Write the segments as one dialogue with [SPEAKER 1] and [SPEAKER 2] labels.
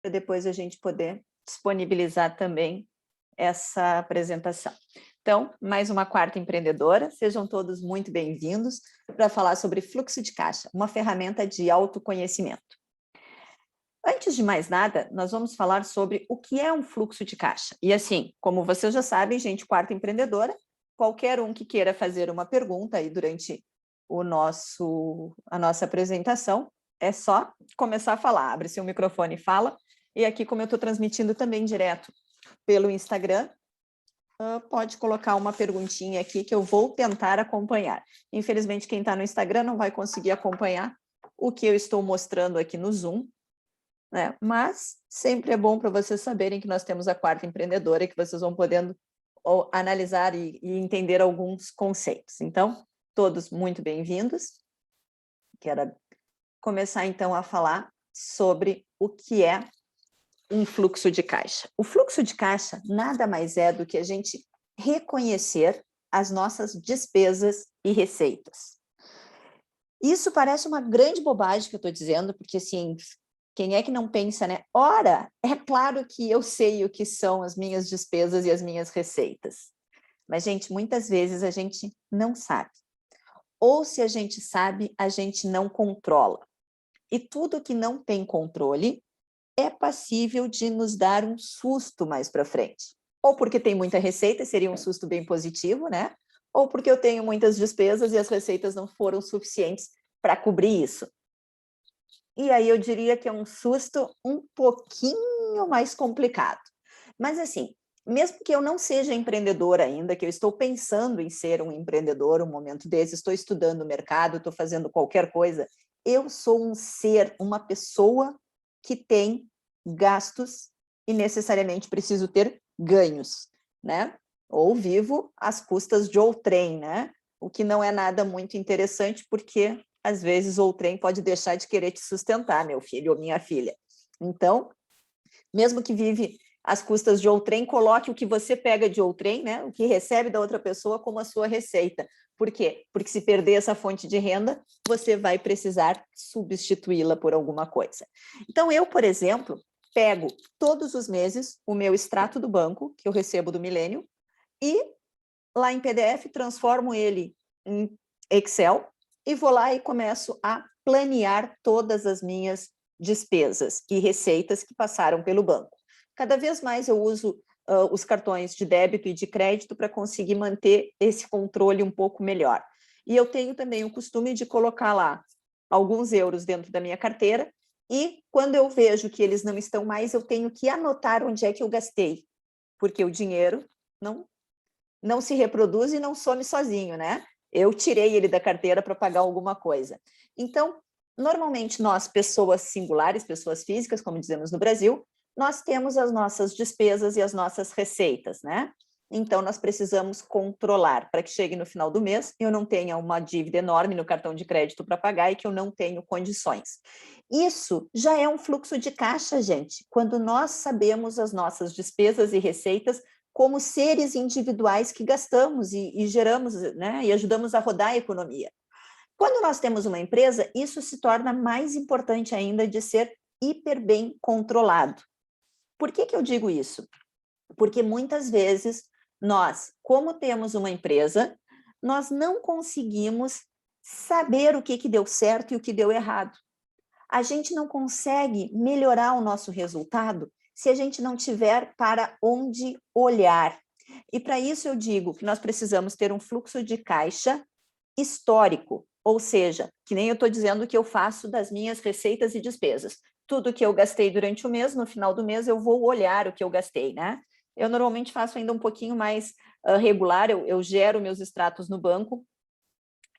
[SPEAKER 1] para depois a gente poder disponibilizar também essa apresentação. Então, mais uma quarta empreendedora, sejam todos muito bem-vindos para falar sobre fluxo de caixa, uma ferramenta de autoconhecimento. Antes de mais nada, nós vamos falar sobre o que é um fluxo de caixa. E assim, como vocês já sabem, gente, quarta empreendedora, qualquer um que queira fazer uma pergunta aí durante a nossa apresentação, é só começar a falar, abre seu microfone e fala. E aqui, como eu estou transmitindo também direto pelo Instagram, pode colocar uma perguntinha aqui que eu vou tentar acompanhar. Infelizmente, quem está no Instagram não vai conseguir acompanhar o que eu estou mostrando aqui no Zoom, né? Mas sempre é bom para vocês saberem que nós temos a quarta empreendedora e que vocês vão podendo analisar e entender alguns conceitos. Então, todos muito bem-vindos. Quero começar, então, a falar sobre o que é um fluxo de caixa. O fluxo de caixa nada mais é do que a gente reconhecer as nossas despesas e receitas. Isso parece uma grande bobagem que eu estou dizendo, porque, assim, quem é que não pensa, né? Ora, é claro que eu sei o que são as minhas despesas e as minhas receitas. Mas, gente, muitas vezes a gente não sabe. Ou se a gente sabe, a gente não controla. E tudo que não tem controle é passível de nos dar um susto mais para frente. Ou porque tem muita receita, seria um susto bem positivo, né? Ou porque eu tenho muitas despesas e as receitas não foram suficientes para cobrir isso. E aí eu diria que é um susto um pouquinho mais complicado. Mas assim, mesmo que eu não seja empreendedora ainda, que eu estou pensando em ser um empreendedor um momento desse, estou estudando o mercado, estou fazendo qualquer coisa, eu sou um ser, uma pessoa que tem gastos e necessariamente preciso ter ganhos, né? Ou vivo às custas de outrem, né? O que não é nada muito interessante, porque às vezes outrem pode deixar de querer te sustentar, meu filho ou minha filha. Então, mesmo que vive às custas de outrem, coloque o que você pega de outrem, né? O que recebe da outra pessoa como a sua receita. Por quê? Porque se perder essa fonte de renda, você vai precisar substituí-la por alguma coisa. Então, eu, por exemplo, pego todos os meses o meu extrato do banco, que eu recebo do Milênio, e lá em PDF transformo ele em Excel e vou lá e começo a planear todas as minhas despesas e receitas que passaram pelo banco. Cada vez mais eu uso os cartões de débito e de crédito para conseguir manter esse controle um pouco melhor. E eu tenho também o costume de colocar lá alguns euros dentro da minha carteira e quando eu vejo que eles não estão mais, eu tenho que anotar onde é que eu gastei, porque o dinheiro não se reproduz e não some sozinho, né? Eu tirei ele da carteira para pagar alguma coisa. Então, normalmente nós, pessoas singulares, pessoas físicas, como dizemos no Brasil, nós temos as nossas despesas e as nossas receitas, né? Então, nós precisamos controlar para que chegue no final do mês e eu não tenha uma dívida enorme no cartão de crédito para pagar e que eu não tenho condições. Isso já é um fluxo de caixa, gente. Quando nós sabemos as nossas despesas e receitas como seres individuais que gastamos e geramos, né, e ajudamos a rodar a economia. Quando nós temos uma empresa, isso se torna mais importante ainda de ser hiper bem controlado. Por que eu digo isso? Porque muitas vezes nós, como temos uma empresa, nós não conseguimos saber o que deu certo e o que deu errado. A gente não consegue melhorar o nosso resultado se a gente não tiver para onde olhar. E para isso eu digo que nós precisamos ter um fluxo de caixa histórico, ou seja, que nem eu estou dizendo que eu faço das minhas receitas e despesas. Tudo que eu gastei durante o mês, no final do mês eu vou olhar o que eu gastei, né? Eu normalmente faço ainda um pouquinho mais regular, eu gero meus extratos no banco,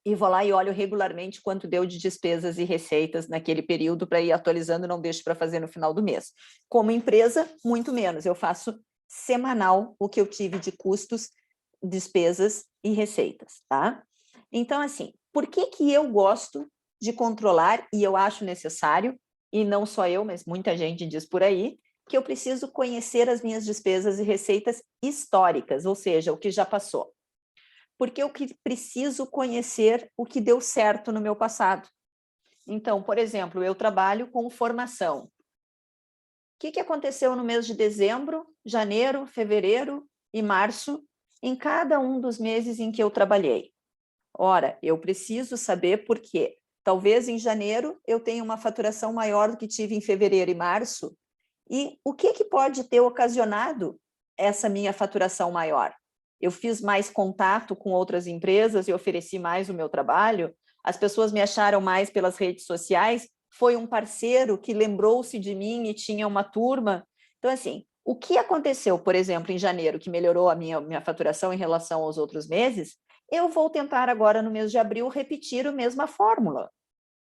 [SPEAKER 1] e vou lá e olho regularmente quanto deu de despesas e receitas naquele período para ir atualizando, não deixo para fazer no final do mês. Como empresa, muito menos, eu faço semanal o que eu tive de custos, despesas e receitas, tá? Então, assim, por que eu gosto de controlar e eu acho necessário, e não só eu, mas muita gente diz por aí, que eu preciso conhecer as minhas despesas e receitas históricas, ou seja, o que já passou. Porque eu preciso conhecer o que deu certo no meu passado. Então, por exemplo, eu trabalho com formação. que aconteceu no mês de dezembro, janeiro, fevereiro e março, em cada um dos meses em que eu trabalhei. Ora, eu preciso saber por quê. Talvez em janeiro eu tenha uma faturação maior do que tive em fevereiro e março, e o que pode ter ocasionado essa minha faturação maior? Eu fiz mais contato com outras empresas e ofereci mais o meu trabalho? As pessoas me acharam mais pelas redes sociais? Foi um parceiro que lembrou-se de mim e tinha uma turma? Então, assim, o que aconteceu, por exemplo, em janeiro, que melhorou a minha faturação em relação aos outros meses, eu vou tentar agora, no mês de abril, repetir a mesma fórmula.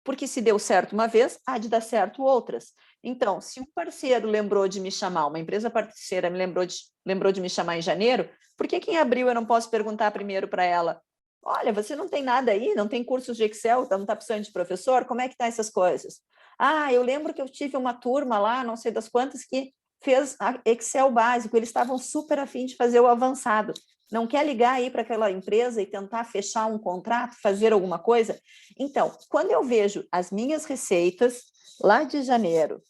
[SPEAKER 1] Porque se deu certo uma vez, há de dar certo outras. Então, se um parceiro lembrou de me chamar, uma empresa parceira me lembrou de me chamar em janeiro, por que em abril eu não posso perguntar primeiro para ela, olha, você não tem nada aí, não tem cursos de Excel, não está precisando de professor, como é que tá essas coisas? Ah, eu lembro que eu tive uma turma lá, não sei das quantas, que fez Excel básico, eles estavam super afim de fazer o avançado. Não quer ligar aí para aquela empresa e tentar fechar um contrato, fazer alguma coisa? Então, quando eu vejo as minhas receitas lá de janeiro,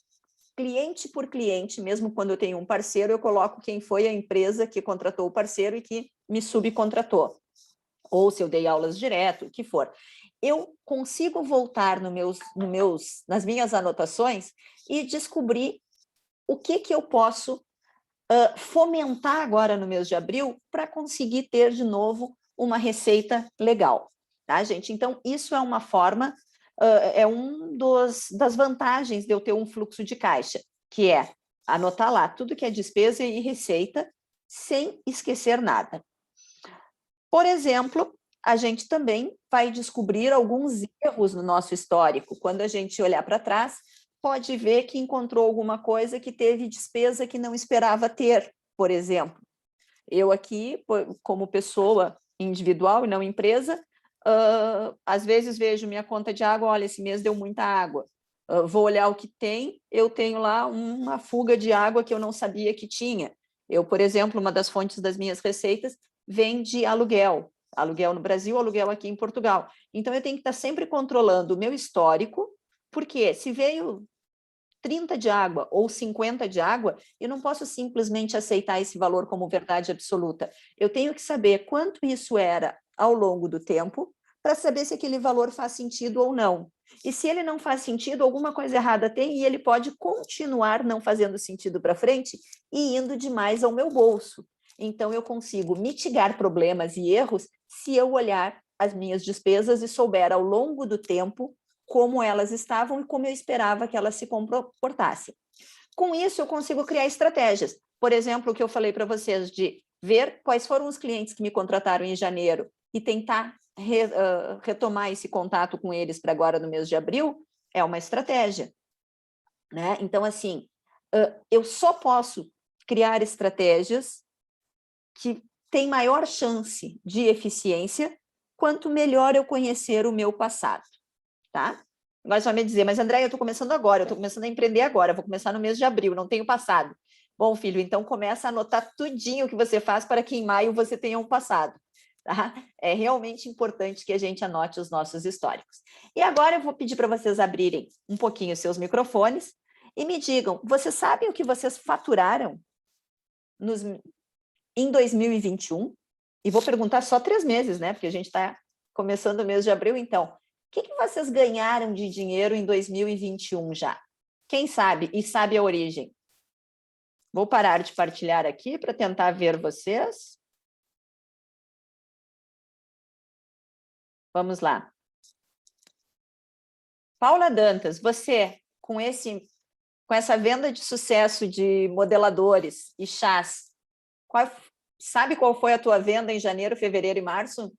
[SPEAKER 1] cliente por cliente, mesmo quando eu tenho um parceiro, eu coloco quem foi a empresa que contratou o parceiro e que me subcontratou. Ou se eu dei aulas direto, o que for. Eu consigo voltar nas minhas anotações e descobrir o que eu posso fomentar agora no mês de abril para conseguir ter de novo uma receita legal, tá, gente? Então, isso é uma forma, é das vantagens de eu ter um fluxo de caixa, que é anotar lá tudo que é despesa e receita, sem esquecer nada. Por exemplo, a gente também vai descobrir alguns erros no nosso histórico. Quando a gente olhar para trás, pode ver que encontrou alguma coisa que teve despesa que não esperava ter, por exemplo. Eu aqui, como pessoa individual e não empresa, às vezes vejo minha conta de água, olha, esse mês deu muita água. Vou olhar o que tem, eu tenho lá uma fuga de água que eu não sabia que tinha. Eu, por exemplo, uma das fontes das minhas receitas vem de aluguel. Aluguel no Brasil, aluguel aqui em Portugal. Então, eu tenho que estar sempre controlando o meu histórico, porque se veio 30 de água ou 50 de água, eu não posso simplesmente aceitar esse valor como verdade absoluta. Eu tenho que saber quanto isso era ao longo do tempo, para saber se aquele valor faz sentido ou não. E se ele não faz sentido, alguma coisa errada tem e ele pode continuar não fazendo sentido para frente e indo demais ao meu bolso. Então, eu consigo mitigar problemas e erros se eu olhar as minhas despesas e souber ao longo do tempo como elas estavam e como eu esperava que elas se comportassem. Com isso, eu consigo criar estratégias. Por exemplo, o que eu falei para vocês de ver quais foram os clientes que me contrataram em janeiro e tentar retomar esse contato com eles para agora no mês de abril, é uma estratégia, né? Então, assim, eu só posso criar estratégias que têm maior chance de eficiência quanto melhor eu conhecer o meu passado, tá? Agora só me dizer, mas André, eu estou começando agora, eu estou começando a empreender agora, vou começar no mês de abril, não tenho passado. Bom, filho, então começa a anotar tudinho que você faz para que em maio você tenha um passado. Tá? É realmente importante que a gente anote os nossos históricos. E agora eu vou pedir para vocês abrirem um pouquinho os seus microfones e me digam, vocês sabem o que vocês faturaram em 2021? E vou perguntar só 3 meses, né? Porque a gente está começando o mês de abril, então. O que vocês ganharam de dinheiro em 2021 já? Quem sabe e sabe a origem? Vou parar de partilhar aqui para tentar ver vocês. Vamos lá. Paula Dantas, você, com essa venda de sucesso de modeladores e chás, sabe qual foi a tua venda em janeiro, fevereiro e março?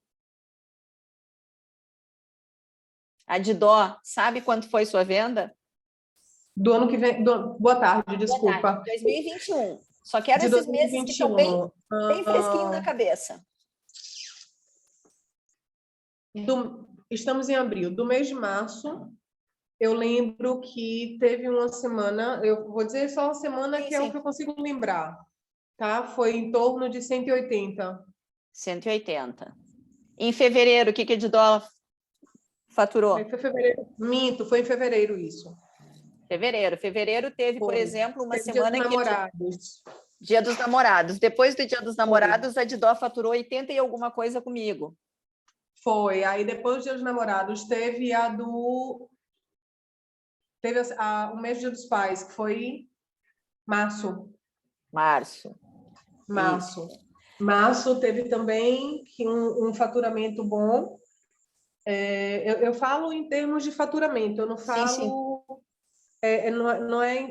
[SPEAKER 1] A de dó, sabe quanto foi sua venda?
[SPEAKER 2] Do ano que vem. Boa tarde, desculpa.
[SPEAKER 1] Boa tarde, 2021. Só quero esses meses que estão bem fresquinho na cabeça.
[SPEAKER 2] Estamos em abril. Do mês de março, eu lembro que teve uma semana, eu vou dizer só uma semana, que é o que eu consigo lembrar, tá? Foi em torno de 180.
[SPEAKER 1] 180. Em fevereiro, o que de dólar faturou?
[SPEAKER 2] Foi em fevereiro. Minto, foi em fevereiro isso.
[SPEAKER 1] Fevereiro. Fevereiro teve, por exemplo, uma
[SPEAKER 2] teve
[SPEAKER 1] semana
[SPEAKER 2] Dia dos
[SPEAKER 1] que...
[SPEAKER 2] Namorados.
[SPEAKER 1] Dia dos Namorados. Depois do Dia dos Namorados, a Didó faturou 80 e alguma coisa comigo.
[SPEAKER 2] Foi. Aí, depois do Dia dos Namorados, teve a do... Teve o mês do Dia dos Pais, que foi março.
[SPEAKER 1] Março.
[SPEAKER 2] Março teve também um faturamento bom. Eu falo em termos de faturamento, eu não falo... Sim.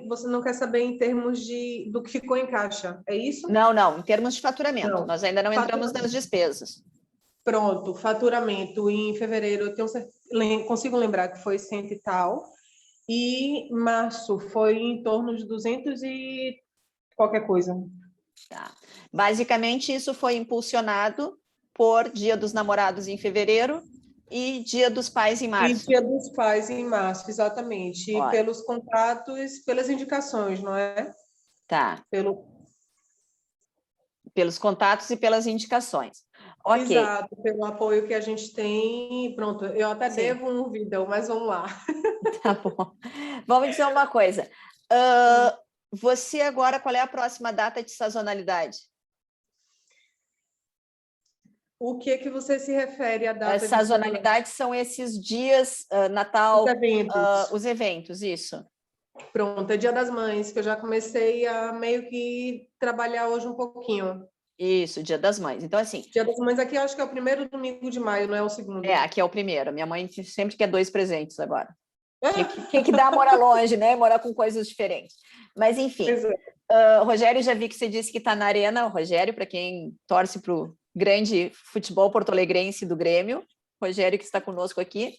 [SPEAKER 2] Você não quer saber em termos do que ficou em caixa, é isso?
[SPEAKER 1] Não, em termos de faturamento.
[SPEAKER 2] Não.
[SPEAKER 1] Nós ainda não entramos nas despesas.
[SPEAKER 2] Pronto, faturamento em fevereiro, consigo lembrar que foi 100 e tal, e março foi em torno de 200 e qualquer coisa.
[SPEAKER 1] Tá. Basicamente, isso foi impulsionado por Dia dos Namorados em fevereiro e Dia dos Pais em março.
[SPEAKER 2] E Dia dos Pais em março, exatamente. E pelos contratos, pelas indicações, não é?
[SPEAKER 1] Tá. Pelos contatos e pelas indicações. Ok.
[SPEAKER 2] Exato, pelo apoio que a gente tem. Pronto, eu até devo um vídeo, mas vamos lá.
[SPEAKER 1] Tá bom. Vamos dizer uma coisa. Você agora, qual é a próxima data de sazonalidade?
[SPEAKER 2] O que você se refere à data de
[SPEAKER 1] sazonalidade? São esses dias, Natal, os eventos, isso.
[SPEAKER 2] Pronto, é Dia das Mães, que eu já comecei a meio que trabalhar hoje um pouquinho.
[SPEAKER 1] Isso, Dia das Mães. Então, assim...
[SPEAKER 2] Dia das Mães aqui, eu acho que é o primeiro domingo de maio, não é o segundo.
[SPEAKER 1] Aqui é o primeiro. Minha mãe sempre quer 2 presentes agora. Tem que dar morar longe, né? Morar com coisas diferentes. Mas, enfim. Rogério, já vi que você disse que está na Arena. O Rogério, para quem torce para o grande futebol porto-alegrense do Grêmio, Rogério, que está conosco aqui,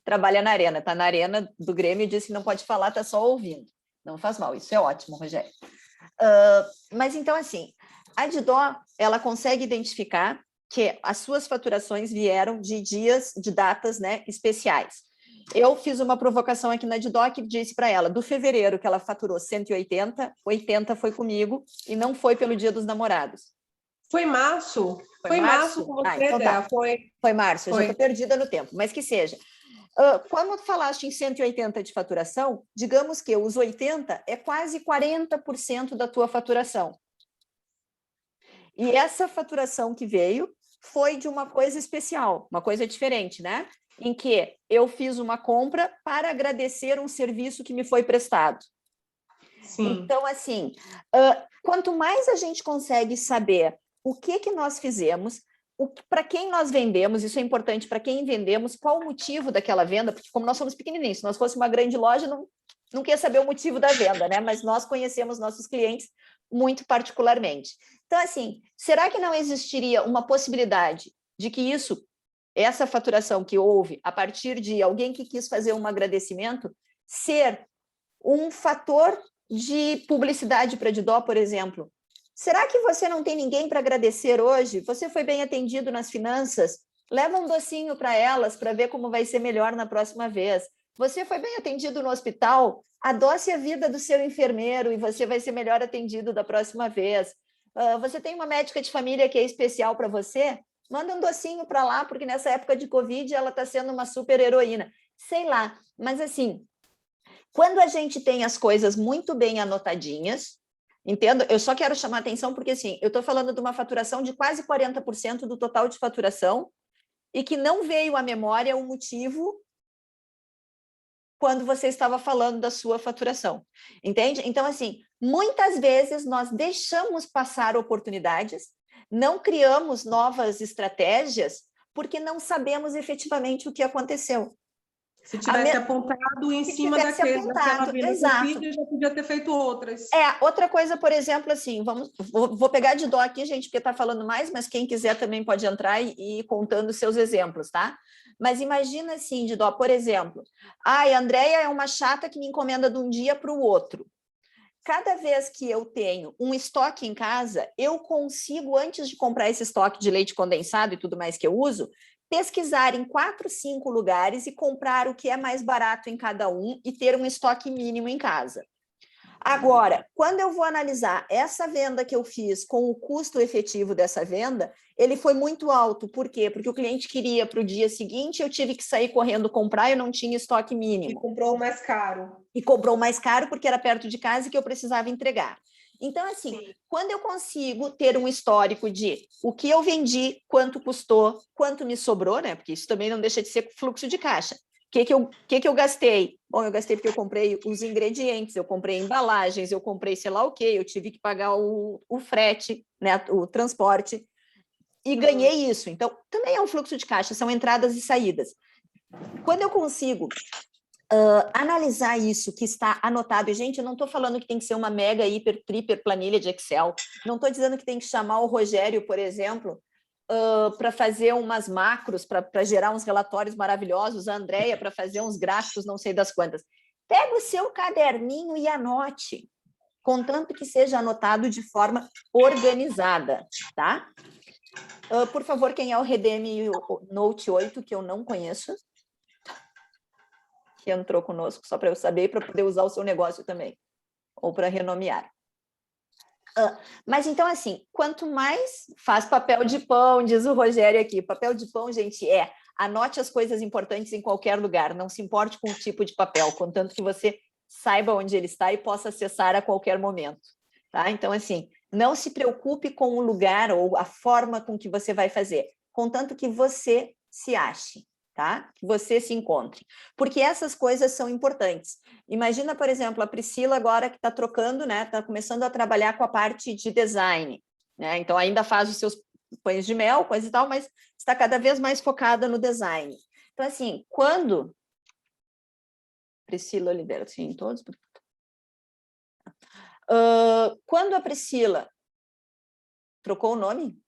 [SPEAKER 1] trabalha na Arena. Está na Arena do Grêmio e disse que não pode falar, está só ouvindo. Não faz mal, isso é ótimo, Rogério. Mas, então, assim, a Didó, ela consegue identificar que as suas faturações vieram de dias, de datas, né, especiais. Eu fiz uma provocação aqui na Didó que disse para ela, do fevereiro que ela faturou 180, 80 foi comigo e não foi pelo Dia dos Namorados.
[SPEAKER 2] Foi março? Foi março com você,
[SPEAKER 1] então tá. Foi março, eu já estou perdida no tempo, mas que seja. Quando falaste em 180 de faturação, digamos que os 80 é quase 40% da tua faturação. E essa faturação que veio foi de uma coisa especial, uma coisa diferente, né? Em que eu fiz uma compra para agradecer um serviço que me foi prestado.
[SPEAKER 2] Sim.
[SPEAKER 1] Então, assim, quanto mais a gente consegue saber o que nós fizemos, para quem nós vendemos, isso é importante, para quem vendemos, qual o motivo daquela venda, porque como nós somos pequenininhos, se nós fosse uma grande loja, não queria saber o motivo da venda, né? Mas nós conhecemos nossos clientes muito particularmente. Então, assim, será que não existiria uma possibilidade de que essa faturação que houve a partir de alguém que quis fazer um agradecimento, ser um fator de publicidade para a Didó, por exemplo? Será que você não tem ninguém para agradecer hoje? Você foi bem atendido nas finanças? Leva um docinho para elas para ver como vai ser melhor na próxima vez. Você foi bem atendido no hospital? Adoce a vida do seu enfermeiro e você vai ser melhor atendido da próxima vez. Você tem uma médica de família que é especial para você? Manda um docinho para lá, porque nessa época de Covid ela está sendo uma super heroína. Sei lá, mas assim, quando a gente tem as coisas muito bem anotadinhas, entendo? Eu só quero chamar a atenção porque assim, eu estou falando de uma faturação de quase 40% do total de faturação e que não veio à memória o motivo quando você estava falando da sua faturação, entende? Então, assim, muitas vezes nós deixamos passar oportunidades, não criamos novas estratégias, porque não sabemos efetivamente o que aconteceu.
[SPEAKER 2] Se tivesse apontado em cima daquela venda
[SPEAKER 1] exato.
[SPEAKER 2] Que já podia ter feito outras.
[SPEAKER 1] Outra coisa, por exemplo, assim, vou pegar de dó aqui, gente, porque está falando mais, mas quem quiser também pode entrar e ir contando seus exemplos, tá? Mas imagina assim, de dó, por exemplo, a Andréia é uma chata que me encomenda de um dia para o outro. Cada vez que eu tenho um estoque em casa, eu consigo, antes de comprar esse estoque de leite condensado e tudo mais que eu uso, pesquisar em 4, 5 lugares e comprar o que é mais barato em cada um e ter um estoque mínimo em casa. Agora, quando eu vou analisar essa venda que eu fiz com o custo efetivo dessa venda, ele foi muito alto. Por quê? Porque o cliente queria para o dia seguinte, eu tive que sair correndo comprar, eu não tinha estoque mínimo.
[SPEAKER 2] E comprou mais caro.
[SPEAKER 1] E comprou mais caro porque era perto de casa e que eu precisava entregar. Então, assim, sim, quando eu consigo ter um histórico de o que eu vendi, quanto custou, quanto me sobrou, né? Porque isso também não deixa de ser fluxo de caixa. O que eu gastei? Bom, eu gastei porque eu comprei os ingredientes, eu comprei embalagens, eu comprei sei lá o quê, eu tive que pagar o frete, né, o transporte, e ganhei isso. Então, também é um fluxo de caixa, são entradas e saídas. Quando eu consigo analisar isso que está anotado, e, gente, eu não estou falando que tem que ser uma mega, hiper, triper planilha de Excel, não estou dizendo que tem que chamar o Rogério, por exemplo, para fazer umas macros, para gerar uns relatórios maravilhosos, a Andréia para fazer uns gráficos, não sei das quantas. Pega o seu caderninho e anote, contanto que seja anotado de forma organizada, tá? Por favor, quem é o Redeme Note 8, que eu não conheço, que entrou conosco, só para eu saber, para poder usar o seu negócio também, ou para renomear. Mas então, assim, quanto mais faz papel de pão, diz o Rogério aqui, papel de pão, gente, anote as coisas importantes em qualquer lugar, não se importe com o tipo de papel, contanto que você saiba onde ele está e possa acessar a qualquer momento, tá? Então, assim, não se preocupe com o lugar ou a forma com que você vai fazer, contanto que você se ache, tá? Que você se encontre, porque essas coisas são importantes. Imagina, por exemplo, a Priscila agora que está trocando, né? Está começando a trabalhar com a parte de design, né? Então ainda faz os seus pães de mel, coisa e tal, mas está cada vez mais focada no design. Então, assim, quando Priscila Oliveira, sim, todos. Quando a Priscila trocou o nome?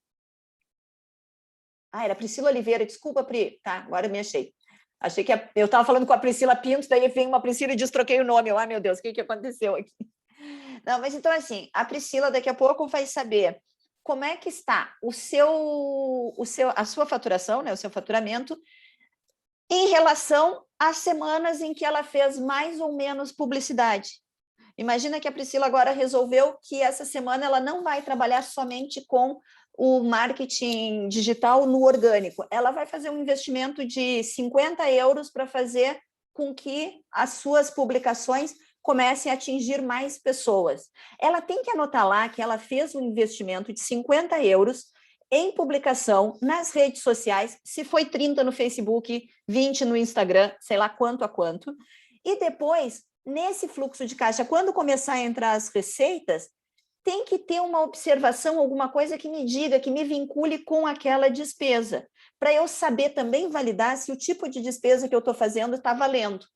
[SPEAKER 1] Era Priscila Oliveira, desculpa, Pri, tá? Agora me achei. Achei que eu estava falando com a Priscila Pinto, daí vem uma Priscila e destroquei o nome. Ai, meu Deus, o que aconteceu aqui? Não, mas então, assim, a Priscila daqui a pouco vai saber como é que está a sua faturação, né, o seu faturamento, em relação às semanas em que ela fez mais ou menos publicidade. Imagina que a Priscila agora resolveu que essa semana ela não vai trabalhar somente com o marketing digital no orgânico. Ela vai fazer um investimento de 50 euros para fazer com que as suas publicações comecem a atingir mais pessoas. Ela tem que anotar lá que ela fez um investimento de 50 euros em publicação nas redes sociais, se foi 30 no Facebook, 20 no Instagram, sei lá quanto a quanto, e depois, nesse fluxo de caixa, quando começar a entrar as receitas, tem que ter uma observação, alguma coisa que me diga, que me vincule com aquela despesa, para eu saber também validar se o tipo de despesa que eu estou fazendo está valendo.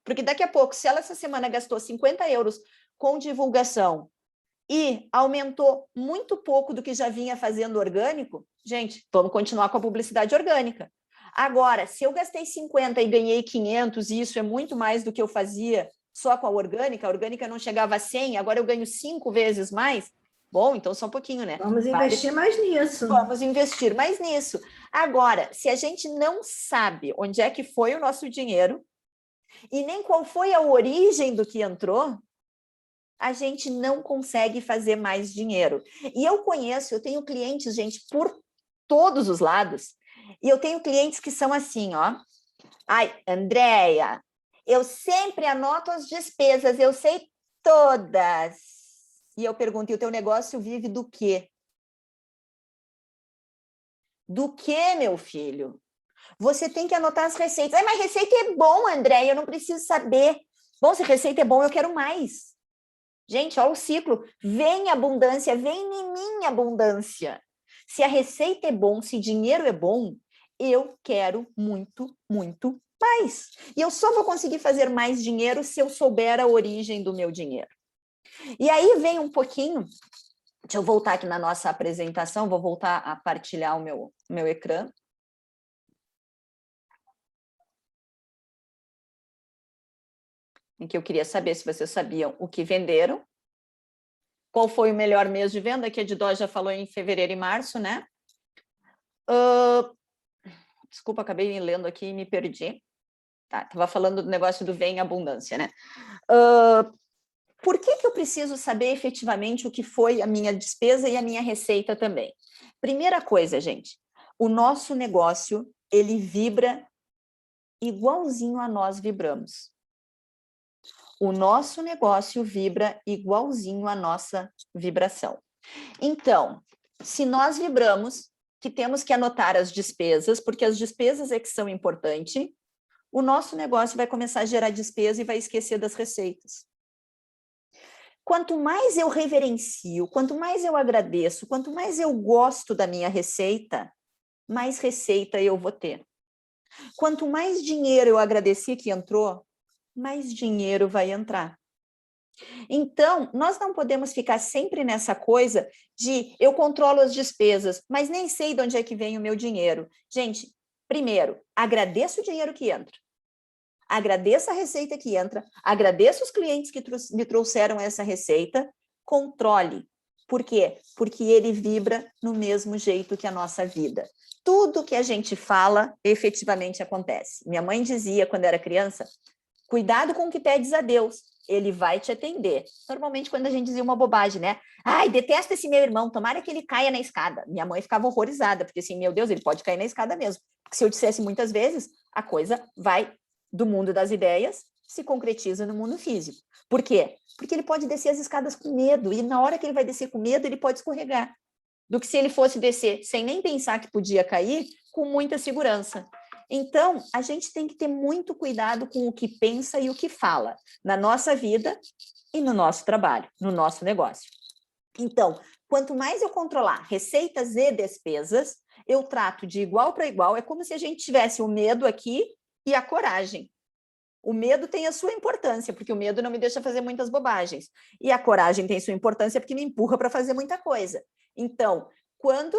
[SPEAKER 1] Porque daqui a pouco, se ela essa semana gastou 50 euros com divulgação e aumentou muito pouco do que já vinha fazendo orgânico, gente, vamos continuar com a publicidade orgânica. Agora, se eu gastei 50 e ganhei 500, e isso é muito mais do que eu fazia só com a orgânica não chegava a 100, agora eu ganho 5 vezes mais, bom, então só um pouquinho, né?
[SPEAKER 3] Vamos investir mais nisso.
[SPEAKER 1] Vamos investir mais nisso. Agora, se a gente não sabe onde é que foi o nosso dinheiro, e nem qual foi a origem do que entrou, a gente não consegue fazer mais dinheiro. E eu tenho clientes, gente, por todos os lados, e eu tenho clientes que são assim, ó. Ai, Andréia, eu sempre anoto as despesas, eu sei todas. E eu pergunto, e o teu negócio vive do quê? Do quê, meu filho? Você tem que anotar as receitas. Mas receita é bom, Andréia, eu não preciso saber. Bom, se receita é bom, eu quero mais. Gente, olha o ciclo. Vem abundância, vem em mim abundância. Se a receita é bom, se dinheiro é bom, eu quero muito, muito mais. E eu só vou conseguir fazer mais dinheiro se eu souber a origem do meu dinheiro. E aí vem um pouquinho... Deixa eu voltar aqui na nossa apresentação, vou voltar a partilhar o meu ecrã. Em que eu queria saber se vocês sabiam o que venderam, qual foi o melhor mês de venda, que a Didó já falou em fevereiro e março, né? Desculpa, acabei lendo aqui e me perdi. Tá, estava falando do negócio do Vem Abundância, né? por que eu preciso saber efetivamente o que foi a minha despesa e a minha receita também? Primeira coisa, gente, o nosso negócio, ele vibra igualzinho a nós vibramos. O nosso negócio vibra igualzinho a nossa vibração. Então, se nós vibramos que temos que anotar as despesas, porque as despesas é que são importantes, o nosso negócio vai começar a gerar despesa e vai esquecer das receitas. Quanto mais eu reverencio, quanto mais eu agradeço, quanto mais eu gosto da minha receita, mais receita eu vou ter. Quanto mais dinheiro eu agradeci que entrou, mais dinheiro vai entrar. Então, nós não podemos ficar sempre nessa coisa de eu controlo as despesas, mas nem sei de onde é que vem o meu dinheiro. Gente, primeiro, agradeça o dinheiro que entra. Agradeça a receita que entra, agradeça os clientes que me trouxeram essa receita, controle. Por quê? Porque ele vibra no mesmo jeito que a nossa vida. Tudo que a gente fala, efetivamente acontece. Minha mãe dizia, quando eu era criança, cuidado com o que pedes a Deus, ele vai te atender. Normalmente, quando a gente dizia uma bobagem, né? Ai, detesto esse meu irmão, tomara que ele caia na escada. Minha mãe ficava horrorizada, porque assim, meu Deus, ele pode cair na escada mesmo. Porque se eu dissesse muitas vezes, a coisa vai do mundo das ideias, se concretiza no mundo físico. Por quê? Porque ele pode descer as escadas com medo, e na hora que ele vai descer com medo, ele pode escorregar. Do que se ele fosse descer sem nem pensar que podia cair, com muita segurança. Então, a gente tem que ter muito cuidado com o que pensa e o que fala na nossa vida e no nosso trabalho, no nosso negócio. Então, quanto mais eu controlar receitas e despesas, eu trato de igual para igual, é como se a gente tivesse o medo aqui e a coragem. O medo tem a sua importância, porque o medo não me deixa fazer muitas bobagens. E a coragem tem sua importância porque me empurra para fazer muita coisa. Então, quando...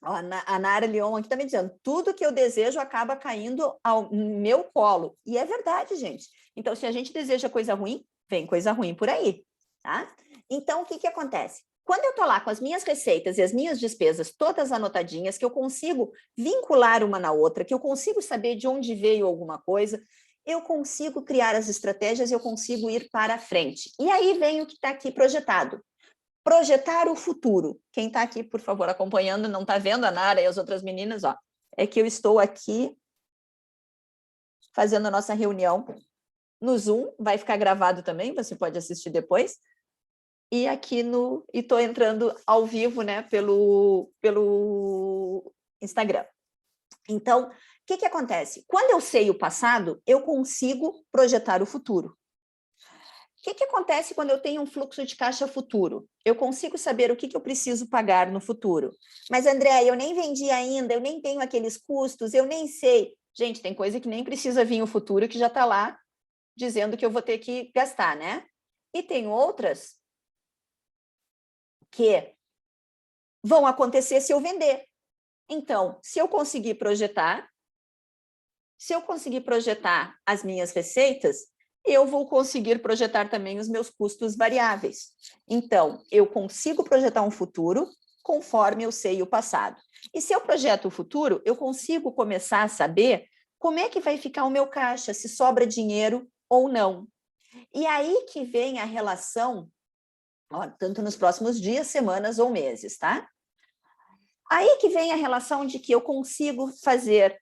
[SPEAKER 1] A Nara Leon aqui está me dizendo, tudo que eu desejo acaba caindo ao meu colo. E é verdade, gente. Então, se a gente deseja coisa ruim, vem coisa ruim por aí, tá? Então, o que acontece? Quando eu estou lá com as minhas receitas e as minhas despesas todas anotadinhas, que eu consigo vincular uma na outra, que eu consigo saber de onde veio alguma coisa, eu consigo criar as estratégias e eu consigo ir para frente. E aí vem o que está aqui projetado. Projetar o futuro. Quem está aqui, por favor, acompanhando, não está vendo a Nara e as outras meninas, ó, é que eu estou aqui fazendo a nossa reunião no Zoom, vai ficar gravado também, você pode assistir depois, e aqui e estou entrando ao vivo, né, pelo Instagram. Então, o que acontece? Quando eu sei o passado, eu consigo projetar o futuro. O que acontece quando eu tenho um fluxo de caixa futuro? Eu consigo saber o que eu preciso pagar no futuro. Mas, André, eu nem vendi ainda, eu nem tenho aqueles custos, eu nem sei. Gente, tem coisa que nem precisa vir o futuro, que já está lá dizendo que eu vou ter que gastar, né? E tem outras que vão acontecer se eu vender. Então, se eu conseguir projetar as minhas receitas, eu vou conseguir projetar também os meus custos variáveis. Então, eu consigo projetar um futuro conforme eu sei o passado. E se eu projeto o futuro, eu consigo começar a saber como é que vai ficar o meu caixa, se sobra dinheiro ou não. E aí que vem a relação, ó, tanto nos próximos dias, semanas ou meses, tá? Aí que vem a relação de que eu consigo fazer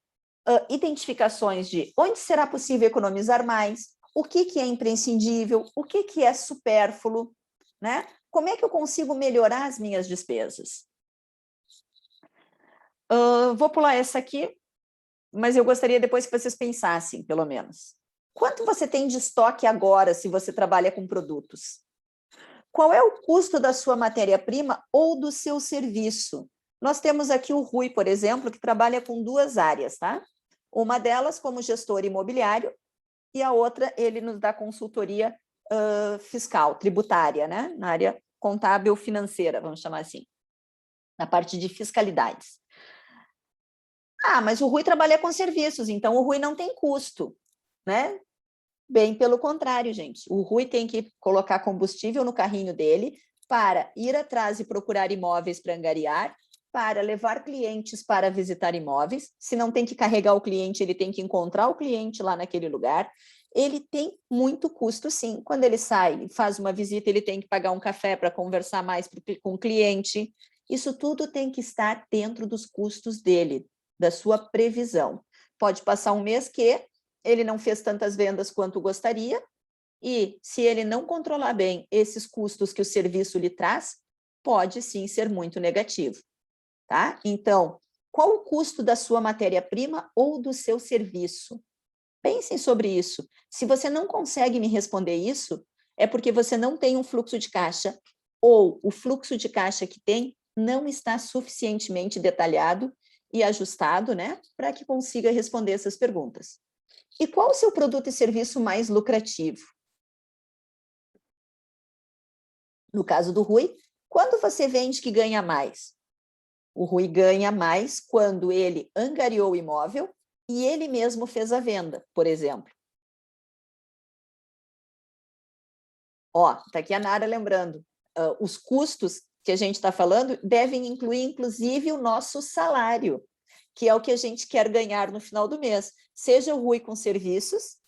[SPEAKER 1] identificações de onde será possível economizar mais, o que é imprescindível, o que é supérfluo, né? Como é que eu consigo melhorar as minhas despesas? Vou pular essa aqui, mas eu gostaria depois que vocês pensassem, pelo menos. Quanto você tem de estoque agora, se você trabalha com produtos? Qual é o custo da sua matéria-prima ou do seu serviço? Nós temos aqui o Rui, por exemplo, que trabalha com duas áreas, tá? Uma delas como gestor imobiliário, e a outra, ele nos dá consultoria fiscal, tributária, né? Na área contábil financeira, vamos chamar assim, na parte de fiscalidades. Ah, mas o Rui trabalha com serviços, então o Rui não tem custo, né? Bem pelo contrário, gente. O Rui tem que colocar combustível no carrinho dele para ir atrás e procurar imóveis para angariar, para levar clientes para visitar imóveis. Se não tem que carregar o cliente, ele tem que encontrar o cliente lá naquele lugar. ele tem muito custo, sim. Quando ele sai, faz uma visita, ele tem que pagar um café para conversar mais com o cliente. Isso tudo tem que estar dentro dos custos dele, da sua previsão. Pode passar um mês que ele não fez tantas vendas quanto gostaria, e se ele não controlar bem esses custos que o serviço lhe traz, pode sim ser muito negativo, tá? Então, qual o custo da sua matéria-prima ou do seu serviço? Pensem sobre isso. Se você não consegue me responder isso, é porque você não tem um fluxo de caixa, ou o fluxo de caixa que tem não está suficientemente detalhado e ajustado, né, para que consiga responder essas perguntas. E qual o seu produto e serviço mais lucrativo? No caso do Rui, quando você vende que ganha mais? O Rui ganha mais quando ele angariou o imóvel e ele mesmo fez a venda, por exemplo. Ó, tá aqui a Nara lembrando, os custos que a gente está falando devem incluir, inclusive, o nosso salário, que é o que a gente quer ganhar no final do mês, seja o Rui com serviços,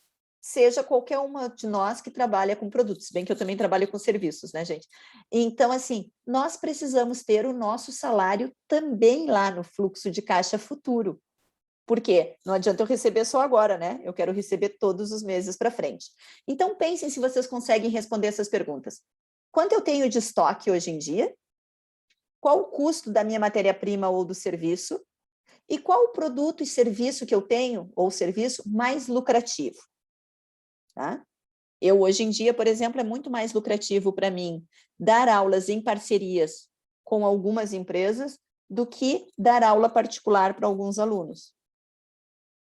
[SPEAKER 1] seja qualquer uma de nós que trabalha com produtos, bem que eu também trabalho com serviços, né, gente? Então, assim, nós precisamos ter o nosso salário também lá no fluxo de caixa futuro. Por quê? Não adianta eu receber só agora, né? Eu quero receber todos os meses para frente. Então, pensem se vocês conseguem responder essas perguntas. Quanto eu tenho de estoque hoje em dia? Qual o custo da minha matéria-prima ou do serviço? E qual o produto e serviço que eu tenho, ou serviço, mais lucrativo? Tá? Eu, hoje em dia, por exemplo, é muito mais lucrativo para mim dar aulas em parcerias com algumas empresas do que dar aula particular para alguns alunos.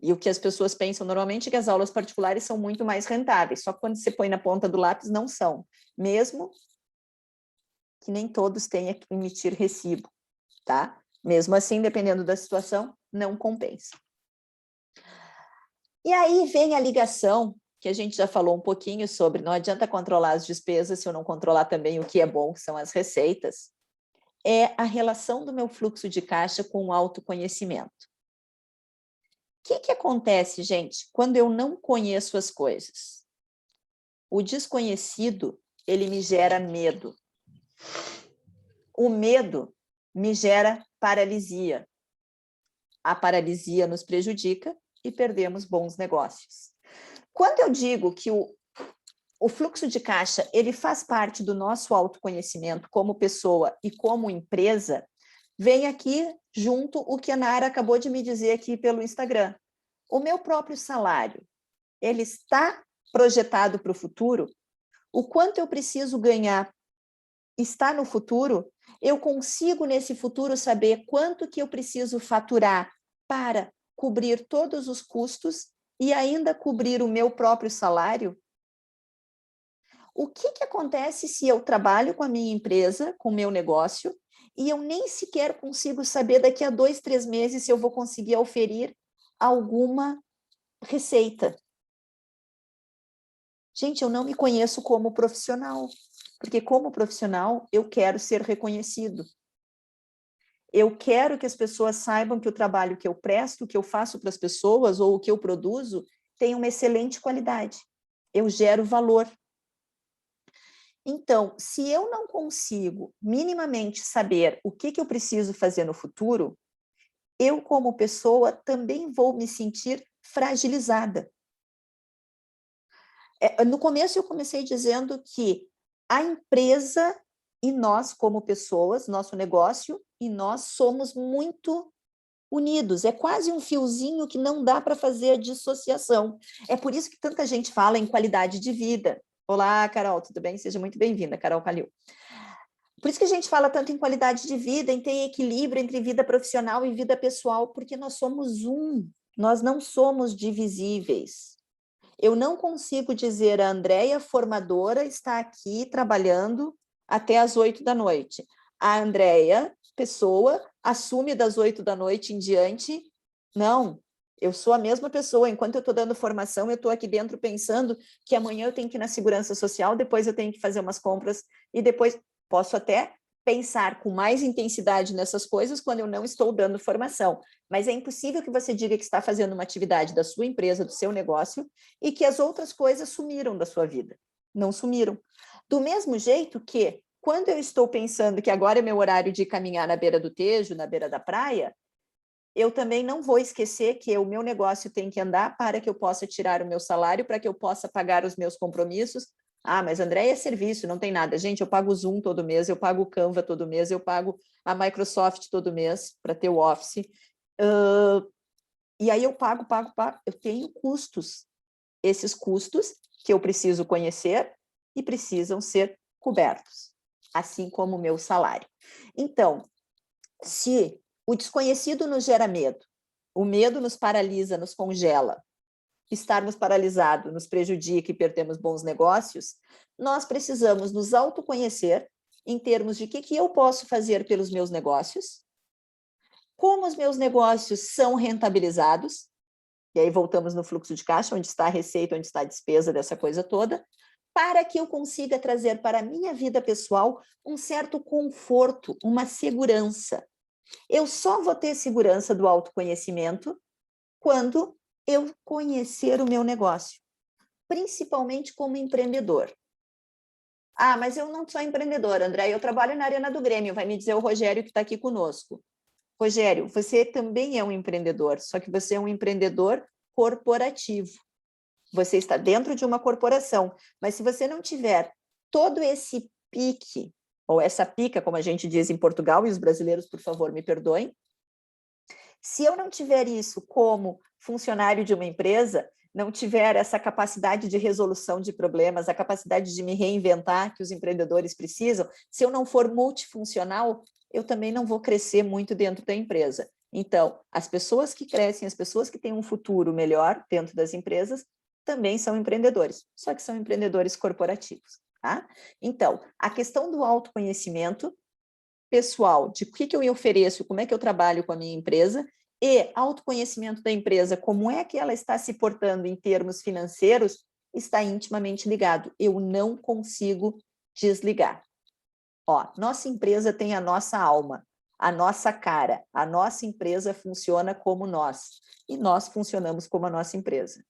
[SPEAKER 1] E o que as pessoas pensam normalmente é que as aulas particulares são muito mais rentáveis, só que quando você põe na ponta do lápis, não são. Mesmo que nem todos tenham que emitir recibo, tá? Mesmo assim, dependendo da situação, não compensa. E aí vem a ligação, que a gente já falou um pouquinho sobre, não adianta controlar as despesas se eu não controlar também o que é bom, que são as receitas, é a relação do meu fluxo de caixa com o autoconhecimento. O que acontece, gente, quando eu não conheço as coisas? O desconhecido, ele me gera medo. O medo me gera paralisia. A paralisia nos prejudica e perdemos bons negócios. Quando eu digo que o fluxo de caixa, ele faz parte do nosso autoconhecimento como pessoa e como empresa, vem aqui junto o que a Nara acabou de me dizer aqui pelo Instagram. O meu próprio salário, ele está projetado para o futuro? O quanto eu preciso ganhar está no futuro? Eu consigo, nesse futuro, saber quanto que eu preciso faturar para cobrir todos os custos e ainda cobrir o meu próprio salário? O que acontece se eu trabalho com a minha empresa, com o meu negócio, e eu nem sequer consigo saber daqui a 2, 3 meses se eu vou conseguir oferir alguma receita? Gente, eu não me conheço como profissional, porque como profissional eu quero ser reconhecido. Eu quero que as pessoas saibam que o trabalho que eu presto, que eu faço para as pessoas ou o que eu produzo tem uma excelente qualidade. Eu gero valor. Então, se eu não consigo minimamente saber o que eu preciso fazer no futuro, eu, como pessoa, também vou me sentir fragilizada. No começo, eu comecei dizendo que a empresa e nós, como pessoas, nosso negócio e nós somos muito unidos. É quase um fiozinho que não dá para fazer a dissociação. É por isso que tanta gente fala em qualidade de vida. Olá, Carol, tudo bem? Seja muito bem-vinda, Carol Calil. Por isso que a gente fala tanto em qualidade de vida, em ter equilíbrio entre vida profissional e vida pessoal, porque nós somos um, nós não somos divisíveis. Eu não consigo dizer a Andréia, formadora, está aqui trabalhando até as 8 da noite. A Andréia, pessoa, assume das 8 da noite em diante. Não, eu sou a mesma pessoa. Enquanto eu estou dando formação, eu estou aqui dentro pensando que amanhã eu tenho que ir na Segurança Social, depois eu tenho que fazer umas compras e depois posso até pensar com mais intensidade nessas coisas quando eu não estou dando formação. Mas é impossível que você diga que está fazendo uma atividade da sua empresa, do seu negócio, e que as outras coisas sumiram da sua vida. Não sumiram. Do mesmo jeito que, quando eu estou pensando que agora é meu horário de caminhar na beira do Tejo, na beira da praia, eu também não vou esquecer que o meu negócio tem que andar para que eu possa tirar o meu salário, para que eu possa pagar os meus compromissos. Ah, mas André é serviço, não tem nada. Gente, eu pago o Zoom todo mês, eu pago o Canva todo mês, eu pago a Microsoft todo mês para ter o Office. E aí eu pago. Eu tenho custos. Esses custos que eu preciso conhecer e precisam ser cobertos, assim como o meu salário. Então, se o desconhecido nos gera medo, o medo nos paralisa, nos congela, estarmos paralisados nos prejudica e perdemos bons negócios, nós precisamos nos autoconhecer em termos de o que eu posso fazer pelos meus negócios, como os meus negócios são rentabilizados, e aí voltamos no fluxo de caixa, onde está a receita, onde está a despesa dessa coisa toda, para que eu consiga trazer para a minha vida pessoal um certo conforto, uma segurança. Eu só vou ter segurança do autoconhecimento quando eu conhecer o meu negócio, principalmente como empreendedor. Ah, mas eu não sou empreendedora, André, eu trabalho na Arena do Grêmio, vai me dizer o Rogério que está aqui conosco. Rogério, você também é um empreendedor, só que você é um empreendedor corporativo. Você está dentro de uma corporação, mas se você não tiver todo esse pique, ou essa pica, como a gente diz em Portugal, e os brasileiros, por favor, me perdoem, se eu não tiver isso como funcionário de uma empresa, não tiver essa capacidade de resolução de problemas, a capacidade de me reinventar que os empreendedores precisam, se eu não for multifuncional, eu também não vou crescer muito dentro da empresa. Então, as pessoas que crescem, as pessoas que têm um futuro melhor dentro das empresas, também são empreendedores, só que são empreendedores corporativos. Tá? Então, a questão do autoconhecimento pessoal, de o que eu ofereço, como é que eu trabalho com a minha empresa, e autoconhecimento da empresa, como é que ela está se portando em termos financeiros, está intimamente ligado. Eu não consigo desligar. Ó, nossa empresa tem a nossa alma, a nossa cara, a nossa empresa funciona como nós, e nós funcionamos como a nossa empresa.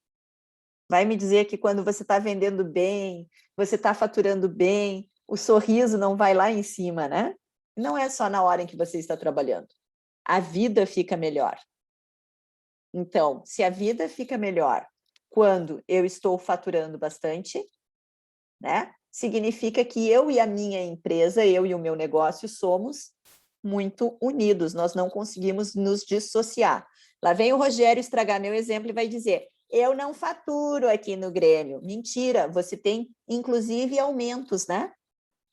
[SPEAKER 1] Vai me dizer que quando você está vendendo bem, você está faturando bem, o sorriso não vai lá em cima, né? Não é só na hora em que você está trabalhando. A vida fica melhor. Então, se a vida fica melhor quando eu estou faturando bastante, né? Significa que eu e a minha empresa, eu e o meu negócio somos muito unidos, nós não conseguimos nos dissociar. Lá vem o Rogério estragar meu exemplo e vai dizer: eu não faturo aqui no Grêmio. Mentira, você tem inclusive aumentos, né?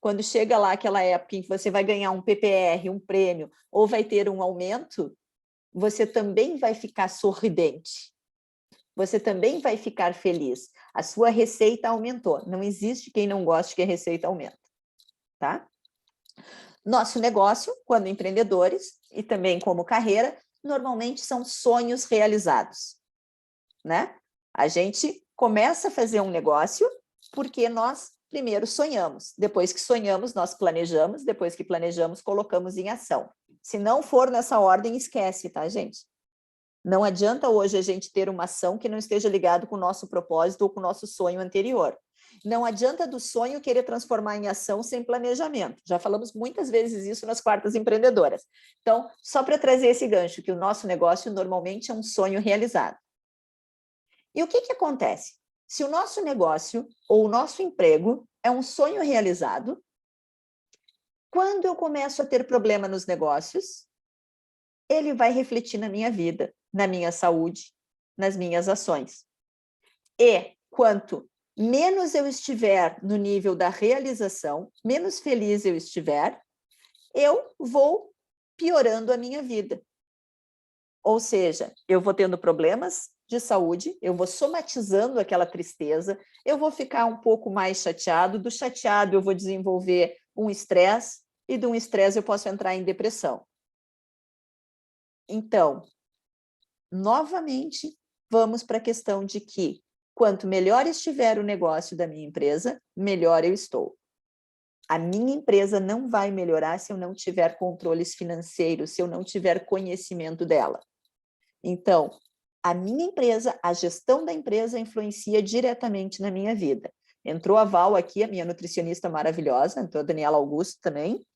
[SPEAKER 1] Quando chega lá aquela época em que você vai ganhar um PPR, um prêmio, ou vai ter um aumento, você também vai ficar sorridente. Você também vai ficar feliz. A sua receita aumentou. Não existe quem não goste que a receita aumente. Tá? Nosso negócio, quando empreendedores, e também como carreira, normalmente são sonhos realizados. Né? A gente começa a fazer um negócio porque nós primeiro sonhamos. Depois que sonhamos, nós planejamos. Depois que planejamos, colocamos em ação. Se não for nessa ordem, esquece, tá, gente? Não adianta hoje a gente ter uma ação que não esteja ligado com o nosso propósito ou com o nosso sonho anterior. Não adianta do sonho querer transformar em ação sem planejamento. Já falamos muitas vezes isso nas quartas empreendedoras. Então, só para trazer esse gancho, que o nosso negócio normalmente é um sonho realizado. E o que acontece? Se o nosso negócio ou o nosso emprego é um sonho realizado, quando eu começo a ter problema nos negócios, ele vai refletir na minha vida, na minha saúde, nas minhas ações. E quanto menos eu estiver no nível da realização, menos feliz eu estiver, eu vou piorando a minha vida. Ou seja, eu vou tendo problemas de saúde, eu vou somatizando aquela tristeza, eu vou ficar um pouco mais chateado, do chateado eu vou desenvolver um estresse, e de um estresse eu posso entrar em depressão. Então, novamente, vamos para a questão de que, quanto melhor estiver o negócio da minha empresa, melhor eu estou. A minha empresa não vai melhorar se eu não tiver controles financeiros, se eu não tiver conhecimento dela. Então, a minha empresa, a gestão da empresa influencia diretamente na minha vida. Entrou a Val aqui, a minha nutricionista maravilhosa, entrou a Daniela Augusto também.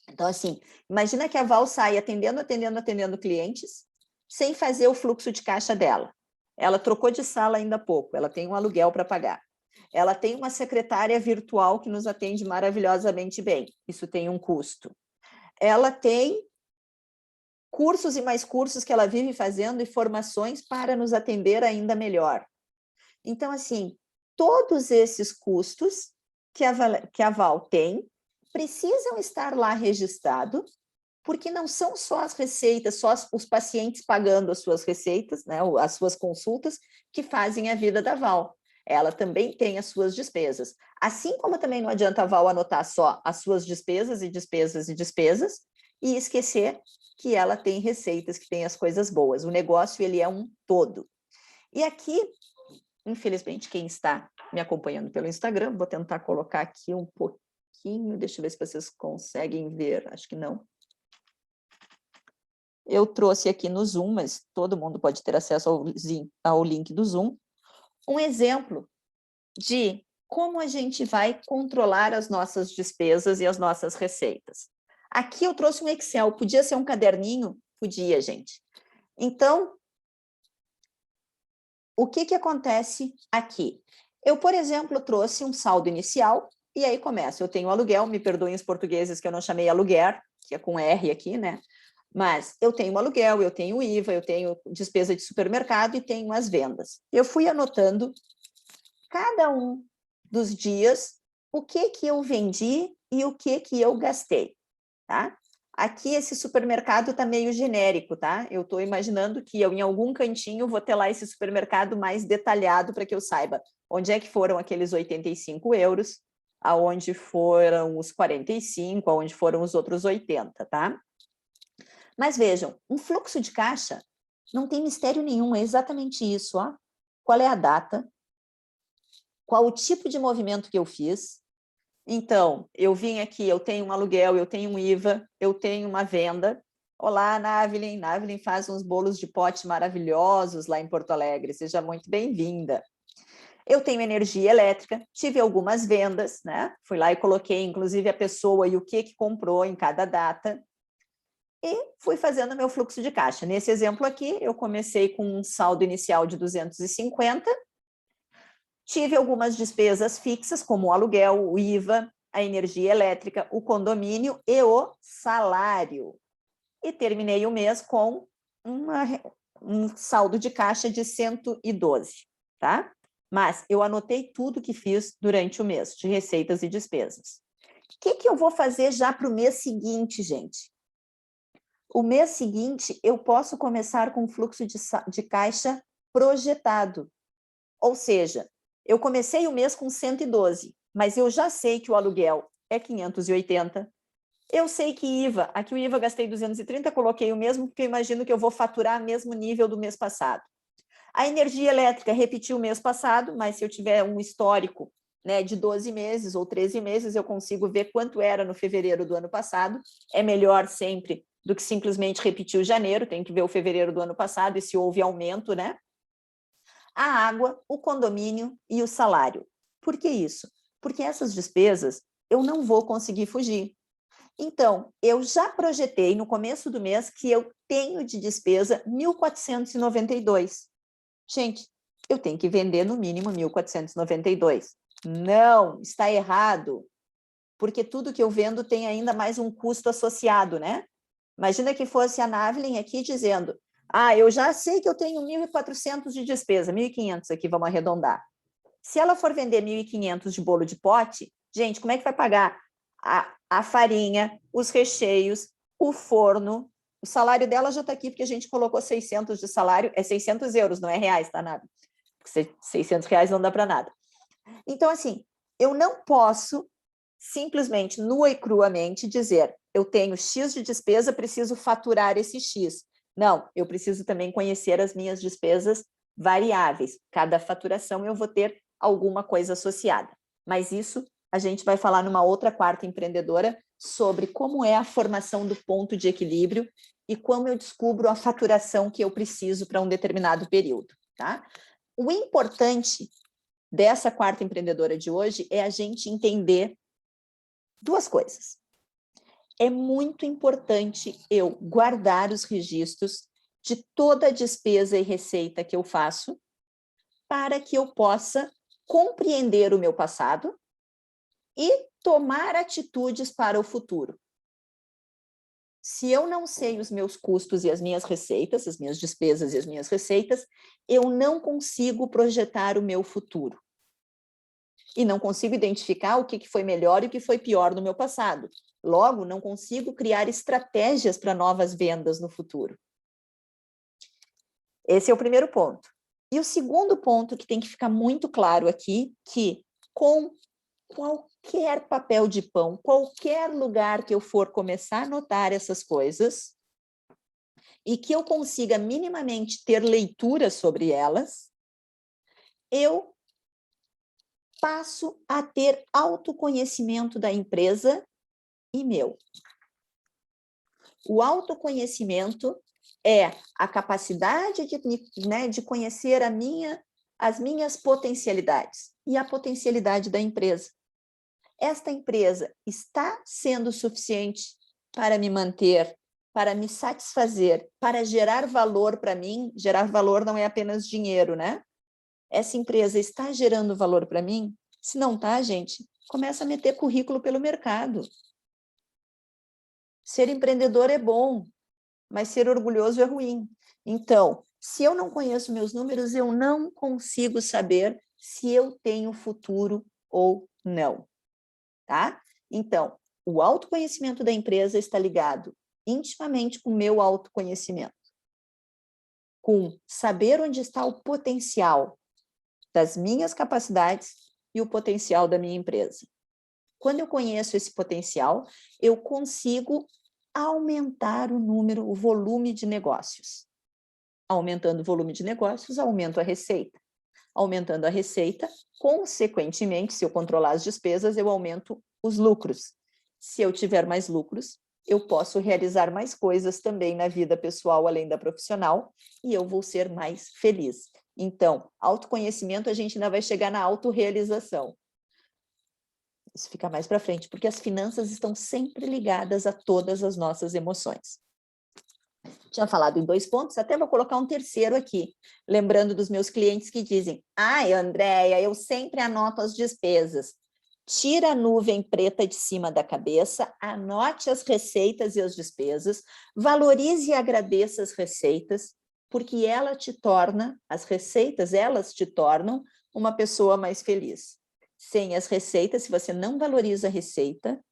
[SPEAKER 1] Então, assim, imagina que a Val sai atendendo clientes, sem fazer o fluxo de caixa dela. Ela trocou de sala ainda há pouco, ela tem um aluguel para pagar. Ela tem uma secretária virtual que nos atende maravilhosamente bem. Isso tem um custo. Ela tem cursos e mais cursos que ela vive fazendo e formações para nos atender ainda melhor. Então, assim, todos esses custos que a Val tem precisam estar lá registrados, porque não são só as receitas, só os pacientes pagando as suas receitas, né, as suas consultas, que fazem a vida da Val. Ela também tem as suas despesas. Assim como também não adianta a Val anotar só as suas despesas e esquecer que ela tem receitas, que tem as coisas boas. O negócio, ele é um todo. E aqui, infelizmente, quem está me acompanhando pelo Instagram, vou tentar colocar aqui um pouquinho, deixa eu ver se vocês conseguem ver, acho que não. Eu trouxe aqui no Zoom, mas todo mundo pode ter acesso ao link do Zoom, um exemplo de como a gente vai controlar as nossas despesas e as nossas receitas. Aqui eu trouxe um Excel, podia ser um caderninho? Podia, gente. Então, o que acontece aqui? Eu, por exemplo, trouxe um saldo inicial, e aí começa, eu tenho aluguel, me perdoem os portugueses que eu não chamei aluguer, que é com R aqui, né? Mas eu tenho aluguel, eu tenho IVA, eu tenho despesa de supermercado e tenho as vendas. Eu fui anotando cada um dos dias o que eu vendi e o que eu gastei, tá? Aqui esse supermercado está meio genérico, tá? Eu estou imaginando que eu, em algum cantinho, vou ter lá esse supermercado mais detalhado para que eu saiba onde é que foram aqueles 85 euros, aonde foram os 45, aonde foram os outros 80, tá? Mas vejam, um fluxo de caixa não tem mistério nenhum, é exatamente isso, ó. Qual é a data? Qual o tipo de movimento que eu fiz? Então, eu vim aqui, eu tenho um aluguel, eu tenho um IVA, eu tenho uma venda. Olá, Navelin. Navelin faz uns bolos de pote maravilhosos lá em Porto Alegre. Seja muito bem-vinda. Eu tenho energia elétrica, tive algumas vendas, né? Fui lá e coloquei, inclusive, a pessoa e o que comprou em cada data. E fui fazendo meu fluxo de caixa. Nesse exemplo aqui, eu comecei com um saldo inicial de 250, tive algumas despesas fixas, como o aluguel, o IVA, a energia elétrica, o condomínio e o salário. E terminei o mês com um saldo de caixa de 112, tá? Mas eu anotei tudo que fiz durante o mês, de receitas e despesas. O que eu vou fazer já para o mês seguinte, gente? O mês seguinte, eu posso começar com um fluxo de caixa projetado. Ou seja, eu comecei o mês com 112, mas eu já sei que o aluguel é 580. Eu sei que IVA, aqui o IVA gastei 230, coloquei o mesmo, porque eu imagino que eu vou faturar o mesmo nível do mês passado. A energia elétrica repetiu o mês passado, mas se eu tiver um histórico, né, de 12 meses ou 13 meses, eu consigo ver quanto era no fevereiro do ano passado. É melhor sempre do que simplesmente repetir o janeiro, tem que ver o fevereiro do ano passado e se houve aumento, né? A água, o condomínio e o salário. Por que isso? Porque essas despesas eu não vou conseguir fugir. Então, eu já projetei no começo do mês que eu tenho de despesa 1.492. Gente, eu tenho que vender no mínimo 1.492. Não, está errado, porque tudo que eu vendo tem ainda mais um custo associado, né? Imagina que fosse a Navelin aqui dizendo, eu já sei que eu tenho 1.400 de despesa, 1.500 aqui, vamos arredondar. Se ela for vender 1.500 de bolo de pote, gente, como é que vai pagar a farinha, os recheios, o forno? O salário dela já está aqui, porque a gente colocou 600 de salário, é 600 euros, não é reais, tá, nada? 600 reais não dá para nada. Então, assim, eu não posso simplesmente, nua e cruamente, dizer, eu tenho X de despesa, preciso faturar esse X. Não, eu preciso também conhecer as minhas despesas variáveis. Cada faturação eu vou ter alguma coisa associada. Mas isso a gente vai falar numa outra quarta empreendedora sobre como é a formação do ponto de equilíbrio e como eu descubro a faturação que eu preciso para um determinado período, tá? O importante dessa quarta empreendedora de hoje é a gente entender duas coisas. É muito importante eu guardar os registros de toda a despesa e receita que eu faço para que eu possa compreender o meu passado e tomar atitudes para o futuro. Se eu não sei os meus custos e as minhas receitas, as minhas despesas e as minhas receitas, eu não consigo projetar o meu futuro. E não consigo identificar o que foi melhor e o que foi pior no meu passado. Logo, não consigo criar estratégias para novas vendas no futuro. Esse é o primeiro ponto. E o segundo ponto que tem que ficar muito claro aqui, que com qualquer papel de pão, qualquer lugar que eu for começar a anotar essas coisas, e que eu consiga minimamente ter leitura sobre elas, eu passo a ter autoconhecimento da empresa e meu. O autoconhecimento é a capacidade de conhecer as minhas potencialidades e a potencialidade da empresa. Esta empresa está sendo suficiente para me manter, para me satisfazer, para gerar valor para mim? Gerar valor não é apenas dinheiro, né? Essa empresa está gerando valor para mim? Se não está, gente, começa a meter currículo pelo mercado. Ser empreendedor é bom, mas ser orgulhoso é ruim. Então, se eu não conheço meus números, eu não consigo saber se eu tenho futuro ou não. Tá? Então, o autoconhecimento da empresa está ligado intimamente com o meu autoconhecimento, com saber onde está o potencial das minhas capacidades e o potencial da minha empresa. Quando eu conheço esse potencial, eu consigo aumentar o volume de negócios. Aumentando o volume de negócios, aumento a receita. Aumentando a receita, consequentemente, se eu controlar as despesas, eu aumento os lucros. Se eu tiver mais lucros, eu posso realizar mais coisas também na vida pessoal, além da profissional, e eu vou ser mais feliz. Então, autoconhecimento, a gente ainda vai chegar na autorrealização. Isso fica mais para frente, porque as finanças estão sempre ligadas a todas as nossas emoções. Tinha falado em 2 pontos, até vou colocar um terceiro aqui, lembrando dos meus clientes que dizem: ai, Andréia, eu sempre anoto as despesas. Tira a nuvem preta de cima da cabeça, anote as receitas e as despesas, valorize e agradeça as receitas, porque as receitas, elas te tornam uma pessoa mais feliz. Sem as receitas, se você não valoriza a receita,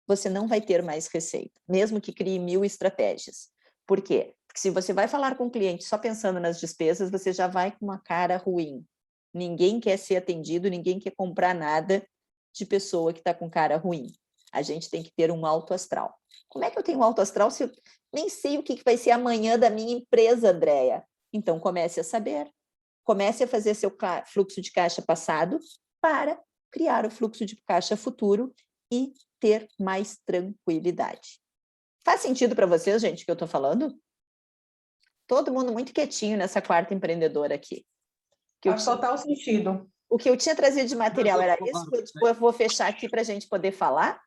[SPEAKER 1] você não vai ter mais receita, mesmo que crie 1000 estratégias. Por quê? Porque se você vai falar com o cliente só pensando nas despesas, você já vai com uma cara ruim. Ninguém quer ser atendido, ninguém quer comprar nada de pessoa que está com cara ruim. A gente tem que ter um alto astral. Como é que eu tenho um alto astral se eu nem sei o que vai ser amanhã da minha empresa, Andréia? Então, comece a saber. Comece a fazer seu fluxo de caixa passado para criar o fluxo de caixa futuro e ter mais tranquilidade. Faz sentido para vocês, gente, o que eu estou falando? Todo mundo muito quietinho nessa quarta empreendedora aqui.
[SPEAKER 2] Faz total sentido.
[SPEAKER 1] O que eu tinha trazido de material era isso, eu vou fechar aqui para a gente poder falar.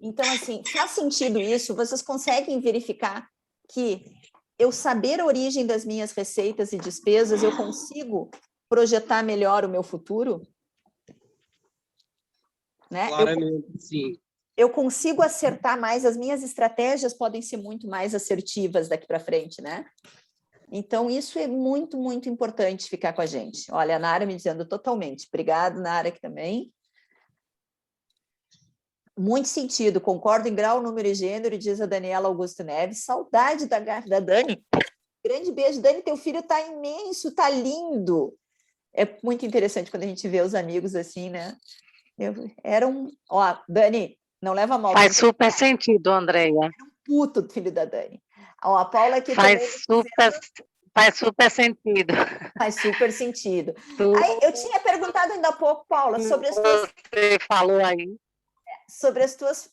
[SPEAKER 1] Então, assim, faz sentido isso? Vocês conseguem verificar que eu saber a origem das minhas receitas e despesas, eu consigo projetar melhor o meu futuro? Né?
[SPEAKER 4] Claramente, sim.
[SPEAKER 1] Eu consigo acertar mais, as minhas estratégias podem ser muito mais assertivas daqui para frente, né? Então, isso é muito, muito importante ficar com a gente. Olha, a Nara me dizendo totalmente. Obrigado, Nara, aqui também. Muito sentido, concordo em grau, número e gênero, diz a Daniela Augusto Neves. Saudade da Dani. Grande beijo, Dani, teu filho está imenso, está lindo. É muito interessante quando a gente vê os amigos assim, né? Ó, Dani, não leva mal.
[SPEAKER 5] Faz super sentido, Andréia.
[SPEAKER 1] Era um puto filho da Dani. Ó, a Paula aqui
[SPEAKER 5] Faz
[SPEAKER 1] também
[SPEAKER 4] Faz super sentido.
[SPEAKER 1] Faz super sentido.
[SPEAKER 4] Tudo
[SPEAKER 1] Aí, eu tinha perguntado ainda há pouco, Paula, sobre as tuas,
[SPEAKER 4] você falou aí.
[SPEAKER 1] sobre as tuas,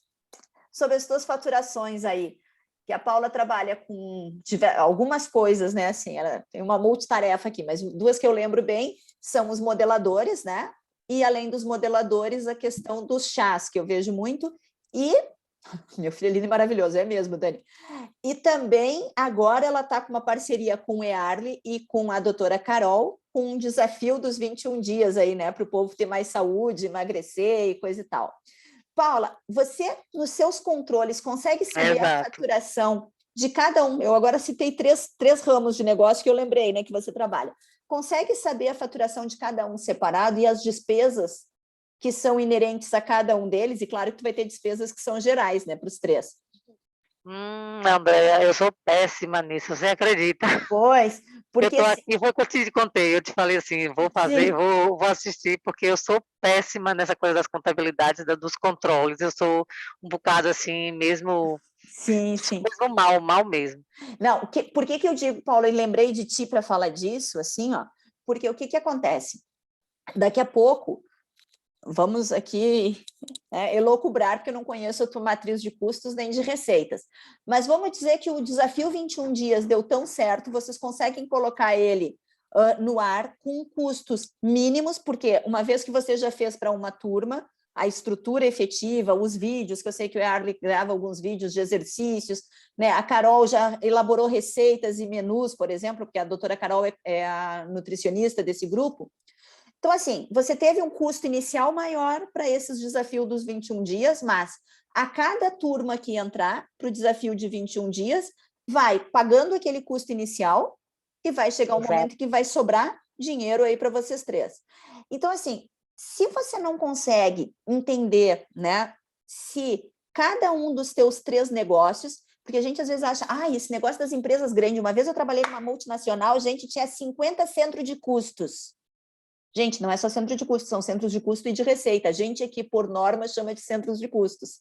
[SPEAKER 1] sobre as tuas faturações aí, que a Paula trabalha com algumas coisas, né? Assim, ela tem uma multitarefa aqui, mas duas que eu lembro bem são os modeladores, né? E além dos modeladores, a questão dos chás, que eu vejo muito, e meu filho é lindo e maravilhoso, é mesmo, Dani. E também, agora, ela está com uma parceria com o EARLY e com a doutora Carol, com um desafio dos 21 dias aí, né? Para o povo ter mais saúde, emagrecer e coisa e tal. Paula, você, nos seus controles, consegue saber a faturação de cada um? Eu agora citei três ramos de negócio que eu lembrei, né, que você trabalha. Consegue saber a faturação de cada um separado e as despesas que são inerentes a cada um deles? E claro que tu vai ter despesas que são gerais, né, para os três.
[SPEAKER 4] Andréia, eu sou péssima nisso, você acredita?
[SPEAKER 1] Pois, porque...
[SPEAKER 4] Eu estou aqui, foi o que eu te contei, eu te falei assim, vou fazer, vou assistir, porque eu sou péssima nessa coisa das contabilidades, dos controles, eu sou um bocado assim, mesmo...
[SPEAKER 1] Sim.
[SPEAKER 4] Mesmo mal mesmo.
[SPEAKER 1] Não, por que eu digo, Paulo, e lembrei de ti para falar disso, assim, ó, porque o que acontece? Daqui a pouco, vamos aqui elocubrar, porque eu não conheço a tua matriz de custos nem de receitas, mas vamos dizer que o desafio 21 dias deu tão certo, vocês conseguem colocar ele no ar com custos mínimos, porque uma vez que você já fez para uma turma, a estrutura efetiva, os vídeos, que eu sei que o EARLY grava alguns vídeos de exercícios, né? A Carol já elaborou receitas e menus, por exemplo, porque a doutora Carol é a nutricionista desse grupo. Então, assim, você teve um custo inicial maior para esses desafios dos 21 dias, mas a cada turma que entrar para o desafio de 21 dias, vai pagando aquele custo inicial e vai chegar um momento que vai sobrar dinheiro aí para vocês três. Então, assim, se você não consegue entender, né, se cada um dos teus três negócios, porque a gente às vezes acha, esse negócio das empresas grandes, uma vez eu trabalhei numa multinacional, a gente tinha 50 centros de custos. Gente, não é só centro de custos, são centros de custo e de receita. A gente aqui, por norma, chama de centros de custos.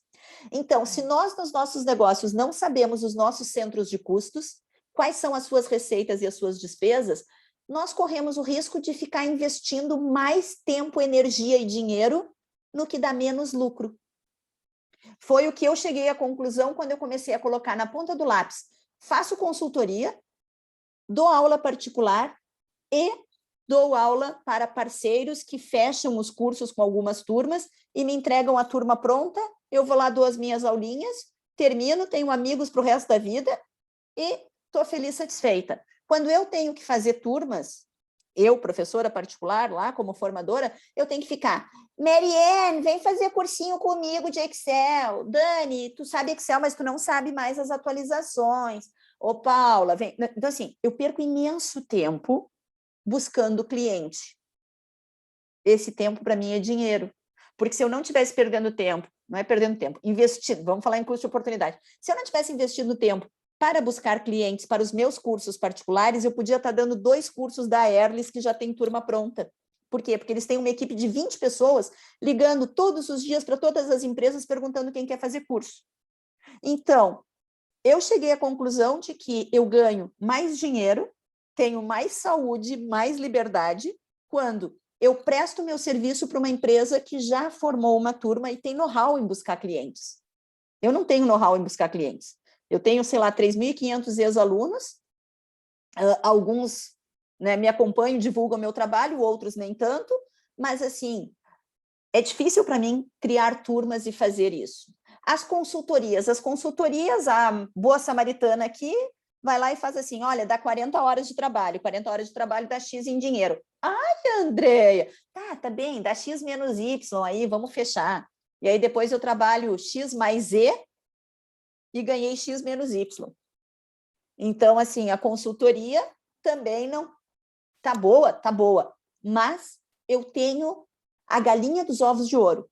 [SPEAKER 1] Então, se nós, nos nossos negócios, não sabemos os nossos centros de custos, quais são as suas receitas e as suas despesas, nós corremos o risco de ficar investindo mais tempo, energia e dinheiro no que dá menos lucro. Foi o que eu cheguei à conclusão quando eu comecei a colocar na ponta do lápis. Faço consultoria, dou aula particular e dou aula para parceiros que fecham os cursos com algumas turmas e me entregam a turma pronta, eu vou lá, dou as minhas aulinhas, termino, tenho amigos para o resto da vida e estou feliz, satisfeita. Quando eu tenho que fazer turmas, eu, professora particular, lá como formadora, eu tenho que ficar, Mariane, vem fazer cursinho comigo de Excel. Dani, tu sabe Excel, mas tu não sabe mais as atualizações. Ô, Paula, vem. Então, assim, eu perco imenso tempo buscando cliente. Esse tempo, para mim, é dinheiro. Porque se eu não estivesse perdendo tempo, não é perdendo tempo, investindo, vamos falar em custo de oportunidade. Se eu não tivesse investido tempo para buscar clientes para os meus cursos particulares, eu podia estar dando 2 cursos da Airlys que já tem turma pronta. Por quê? Porque eles têm uma equipe de 20 pessoas ligando todos os dias para todas as empresas perguntando quem quer fazer curso. Então, eu cheguei à conclusão de que eu ganho mais dinheiro, tenho mais saúde, mais liberdade, quando eu presto meu serviço para uma empresa que já formou uma turma e tem know-how em buscar clientes. Eu não tenho know-how em buscar clientes. Eu tenho, sei lá, 3.500 ex-alunos, alguns, né, me acompanham, divulgam meu trabalho, outros nem tanto, mas, assim, é difícil para mim criar turmas e fazer isso. As consultorias, a boa samaritana aqui vai lá e faz assim, olha, dá 40 horas de trabalho, 40 horas de trabalho dá X em dinheiro. Ai, Andréia, tá bem, dá X menos Y aí, vamos fechar. E aí depois eu trabalho X mais Z e ganhei X menos Y. Então, assim, a consultoria também não... Tá boa, mas eu tenho a galinha dos ovos de ouro.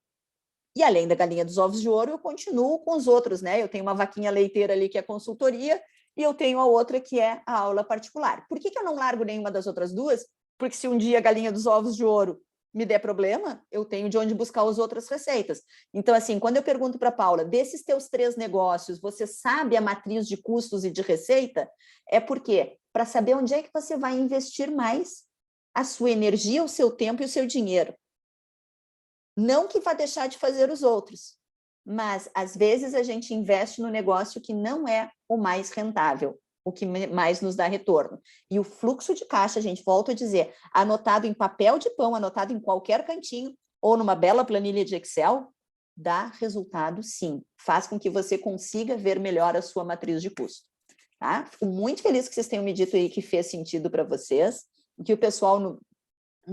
[SPEAKER 1] E além da galinha dos ovos de ouro, eu continuo com os outros, né? Eu tenho uma vaquinha leiteira ali que é consultoria e eu tenho a outra que é a aula particular. Por que eu não largo nenhuma das outras duas? Porque se um dia a galinha dos ovos de ouro me der problema, eu tenho de onde buscar as outras receitas. Então, assim, quando eu pergunto para a Paula, desses teus 3 negócios, você sabe a matriz de custos e de receita? É porque para saber onde é que você vai investir mais a sua energia, o seu tempo e o seu dinheiro. Não que vá deixar de fazer os outros, mas às vezes a gente investe no negócio que não é o mais rentável, o que mais nos dá retorno. E o fluxo de caixa, a gente volta a dizer, anotado em papel de pão, anotado em qualquer cantinho, ou numa bela planilha de Excel, dá resultado sim. Faz com que você consiga ver melhor a sua matriz de custo. Tá? Fico muito feliz que vocês tenham me dito aí que fez sentido para vocês, que o pessoal no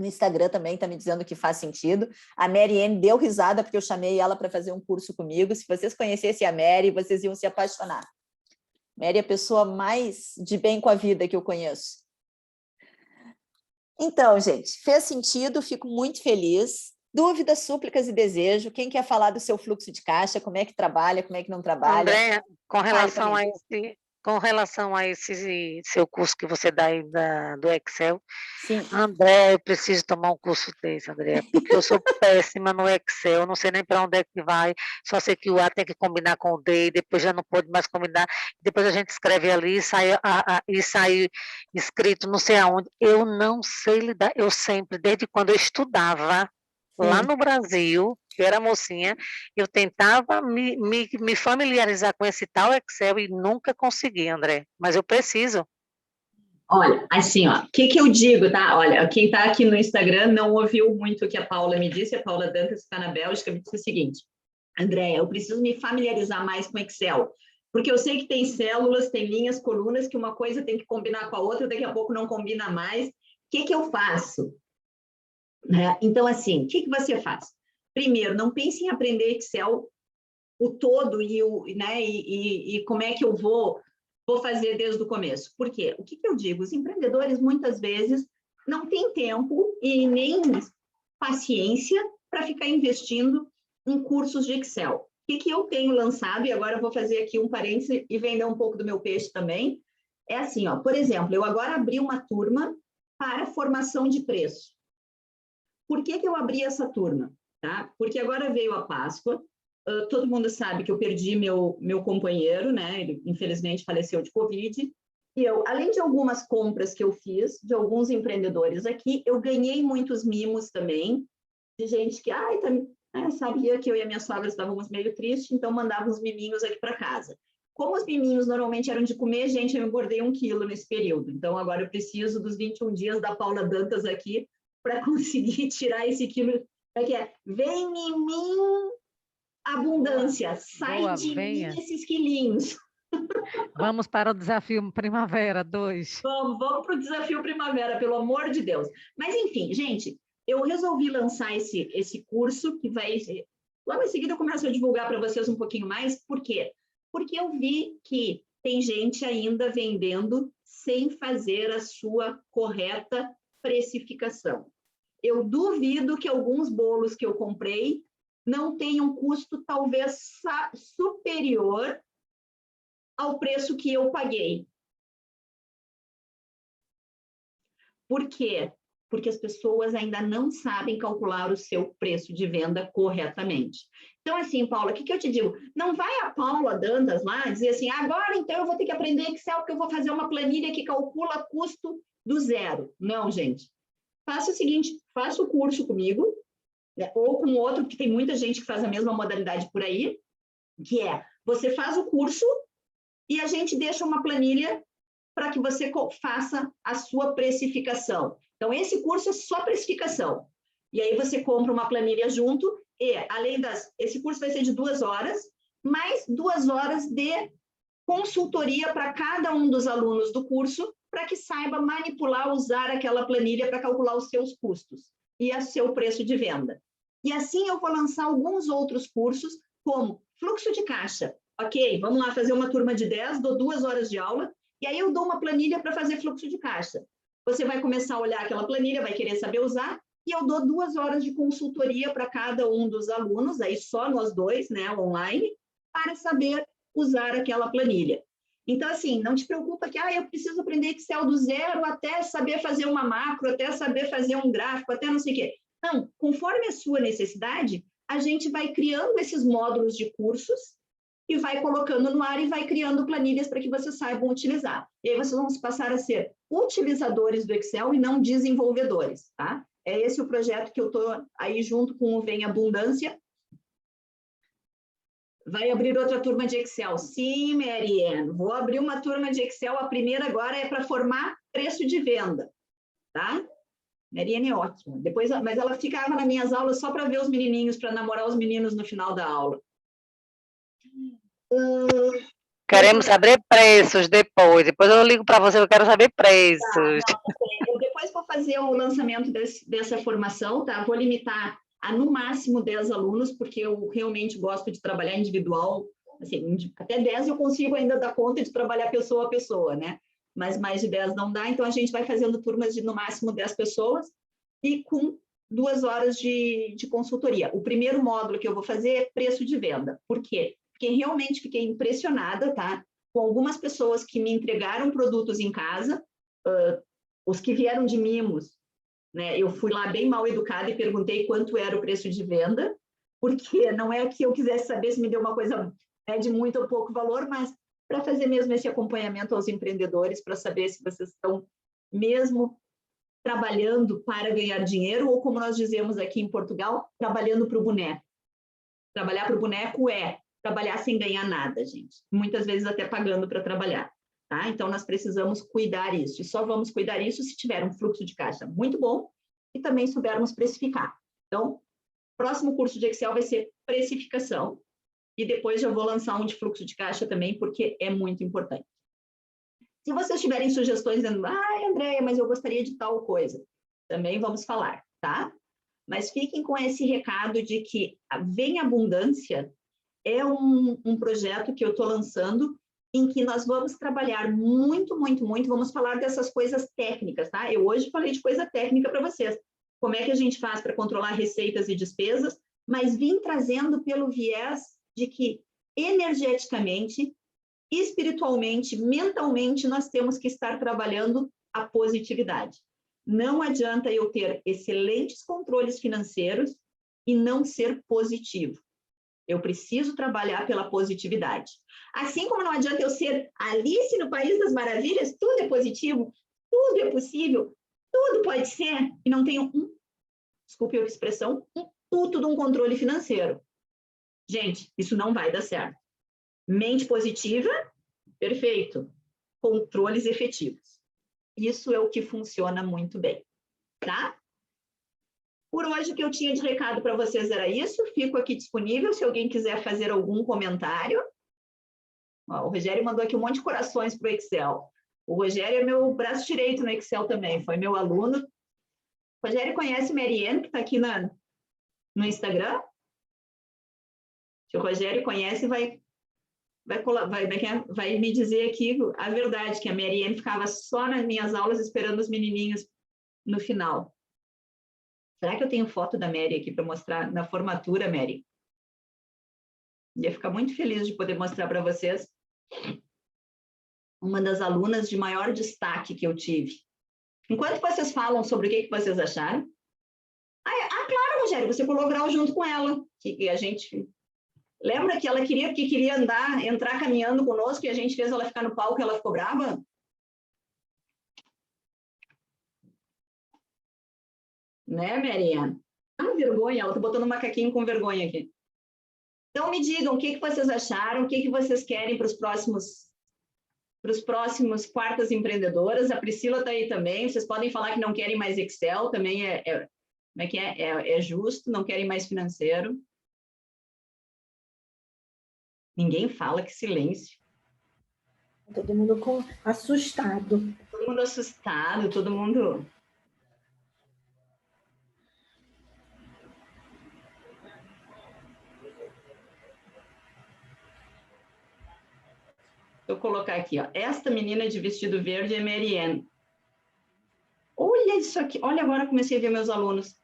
[SPEAKER 1] Instagram também está me dizendo que faz sentido. A Mary Ann deu risada porque eu chamei ela para fazer um curso comigo. Se vocês conhecessem a Mary, vocês iam se apaixonar. Mary é a pessoa mais de bem com a vida que eu conheço. Então, gente, fez sentido, fico muito feliz. Dúvidas, súplicas e desejo. Quem quer falar do seu fluxo de caixa, como é que trabalha, como é que não trabalha?
[SPEAKER 4] Andréa, com relação a esse seu curso que você dá aí do Excel,
[SPEAKER 1] Sim.
[SPEAKER 4] André, eu preciso tomar um curso desse, André, porque eu sou péssima no Excel, não sei nem para onde é que vai, só sei que o A tem que combinar com o D, depois já não pode mais combinar, depois a gente escreve ali e sai escrito não sei aonde. Eu não sei lidar, eu sempre, desde quando eu estudava lá no Brasil, que eu era mocinha, eu tentava me familiarizar com esse tal Excel e nunca consegui, André, mas eu preciso.
[SPEAKER 3] Olha, assim, ó, o que eu digo, tá? Olha, quem está aqui no Instagram não ouviu muito o que a Paula me disse, a Paula Dantas, que está na Bélgica, me disse o seguinte, Andréia, eu preciso me familiarizar mais com Excel, porque eu sei que tem células, tem linhas, colunas, que uma coisa tem que combinar com a outra, daqui a pouco não combina mais. O que eu faço? Né? Então, assim, o que você faz? Primeiro, não pense em aprender Excel o todo né, e como é que eu vou fazer desde o começo. Por quê? O que eu digo? Os empreendedores, muitas vezes, não têm tempo e nem paciência para ficar investindo em cursos de Excel. O que eu tenho lançado, e agora eu vou fazer aqui um parêntese e vender um pouco do meu peixe também, é assim, ó, por exemplo, eu agora abri uma turma para formação de preço. Por que eu abri essa turma? Tá? Porque agora veio a Páscoa, todo mundo sabe que eu perdi meu companheiro, né? Ele infelizmente faleceu de Covid, e eu, além de algumas compras que eu fiz, de alguns empreendedores aqui, eu ganhei muitos mimos também, de gente que sabia que eu e a minha sogra estávamos meio tristes, então mandava uns miminhos aqui para casa. Como os miminhos normalmente eram de comer, gente, eu engordei 1 quilo nesse período, então agora eu preciso dos 21 dias da Paula Dantas aqui para conseguir tirar esse quilo, que é, vem em mim abundância, sai de mim esses quilinhos.
[SPEAKER 5] Vamos para o desafio Primavera 2.
[SPEAKER 3] Vamos para o desafio Primavera, pelo amor de Deus. Mas, enfim, gente, eu resolvi lançar esse curso, que vai... Logo em seguida eu começo a divulgar para vocês um pouquinho mais. Por quê? Porque eu vi que tem gente ainda vendendo sem fazer a sua correta precificação. Eu duvido que alguns bolos que eu comprei não tenham um custo talvez superior ao preço que eu paguei. Por quê? Porque as pessoas ainda não sabem calcular o seu preço de venda corretamente. Então, assim, Paula, o que eu te digo? Não vai a Paula Dantas lá dizer assim, agora então eu vou ter que aprender Excel porque eu vou fazer uma planilha que calcula custo do zero. Não, gente. Faça o seguinte, faça o curso comigo, né, ou com outro, porque tem muita gente que faz a mesma modalidade por aí, que é, você faz o curso e a gente deixa uma planilha para que você faça a sua precificação. Então, esse curso é só precificação. E aí você compra uma planilha junto e, além esse curso vai ser de 2 horas, mais 2 horas de consultoria para cada um dos alunos do curso, para que saiba manipular, usar aquela planilha para calcular os seus custos e o seu preço de venda. E assim eu vou lançar alguns outros cursos, como fluxo de caixa. Ok, vamos lá fazer uma turma de 10, dou 2 horas de aula, e aí eu dou uma planilha para fazer fluxo de caixa. Você vai começar a olhar aquela planilha, vai querer saber usar, e eu dou 2 horas de consultoria para cada um dos alunos, aí só nós dois, né, online, para saber usar aquela planilha. Então, assim, não te preocupa que eu preciso aprender Excel do zero até saber fazer uma macro, até saber fazer um gráfico, até não sei o quê. Não, conforme a sua necessidade, a gente vai criando esses módulos de cursos e vai colocando no ar e vai criando planilhas para que vocês saibam utilizar. E aí vocês vão passar a ser utilizadores do Excel e não desenvolvedores, tá? É esse o projeto que eu estou aí junto com o Vem Abundância. Vai abrir outra turma de Excel. Sim, Mariane, vou abrir uma turma de Excel. A primeira agora é para formar preço de venda, tá? Mariane é ótima. Depois, mas ela ficava nas minhas aulas só para ver os menininhos, para namorar os meninos no final da aula.
[SPEAKER 4] Queremos saber preços depois. Depois eu ligo para você, eu quero saber preços.
[SPEAKER 3] Tá, não, eu depois vou fazer o lançamento dessa formação, tá? Vou limitar a no máximo 10 alunos, porque eu realmente gosto de trabalhar individual. Assim, até 10 eu consigo ainda dar conta de trabalhar pessoa a pessoa, né? Mas mais de 10 não dá, então a gente vai fazendo turmas de no máximo 10 pessoas e com 2 horas de consultoria. O primeiro módulo que eu vou fazer é preço de venda. Por quê? Porque realmente fiquei impressionada, tá? Com algumas pessoas que me entregaram produtos em casa, os que vieram de mimos, né? Eu fui lá bem mal educada e perguntei quanto era o preço de venda, porque não é que eu quisesse saber se me deu uma coisa de muito ou pouco valor, mas para fazer mesmo esse acompanhamento aos empreendedores, para saber se vocês estão mesmo trabalhando para ganhar dinheiro, ou como nós dizemos aqui em Portugal, trabalhando para o boneco. Trabalhar para o boneco é trabalhar sem ganhar nada, gente. Muitas vezes até pagando para trabalhar, tá? Então, nós precisamos cuidar isso. E só vamos cuidar isso se tiver um fluxo de caixa muito bom e também soubermos precificar. Então, próximo curso de Excel vai ser precificação. E depois já vou lançar um de fluxo de caixa também, porque é muito importante. Se vocês tiverem sugestões dizendo, Andréia, mas eu gostaria de tal coisa, também vamos falar, tá? Mas fiquem com esse recado de que a Vem Abundância é um projeto que eu estou lançando em que nós vamos trabalhar muito, muito, muito, vamos falar dessas coisas técnicas, tá? Eu hoje falei de coisa técnica para vocês. Como é que a gente faz para controlar receitas e despesas, mas vim trazendo pelo viés de que energeticamente, espiritualmente, mentalmente, nós temos que estar trabalhando a positividade. Não adianta eu ter excelentes controles financeiros e não ser positivo. Eu preciso trabalhar pela positividade. Assim como não adianta eu ser Alice no País das Maravilhas, tudo é positivo, tudo é possível, tudo pode ser, e não tenho desculpe a expressão, puto de um controle financeiro. Gente, isso não vai dar certo. Mente positiva, perfeito. Controles efetivos. Isso é o que funciona muito bem, tá? Por hoje, o que eu tinha de recado para vocês era isso. Fico aqui disponível se alguém quiser fazer algum comentário. Ó, o Rogério mandou aqui um monte de corações para o Excel. O Rogério é meu braço direito no Excel também, foi meu aluno. O Rogério conhece Mariane, que está aqui no Instagram. Se o Rogério conhece, vai me dizer aqui a verdade, que a Mariane ficava só nas minhas aulas esperando os menininhos no final. Será que eu tenho foto da Mary aqui para mostrar na formatura, Mary? Ia ficar muito feliz de poder mostrar para vocês uma das alunas de maior destaque que eu tive. Enquanto vocês falam sobre o que vocês acharam... claro, Rogério, você pulou grau junto com ela, que a gente... Lembra que ela queria entrar caminhando conosco e a gente fez ela ficar no palco e ela ficou brava? Né, Mariana? Vergonha, ela tá botando um macaquinho com vergonha aqui. Então, me digam o que vocês acharam, o que vocês querem para os próximos quartas empreendedoras. A Priscila está aí também, vocês podem falar que não querem mais Excel, também é justo, não querem mais financeiro. Ninguém fala, que silêncio.
[SPEAKER 6] Todo mundo assustado.
[SPEAKER 3] Todo mundo assustado, todo mundo... Vou colocar aqui, ó. Esta menina de vestido verde é Mariane. Olha isso aqui. Olha, agora comecei a ver meus alunos.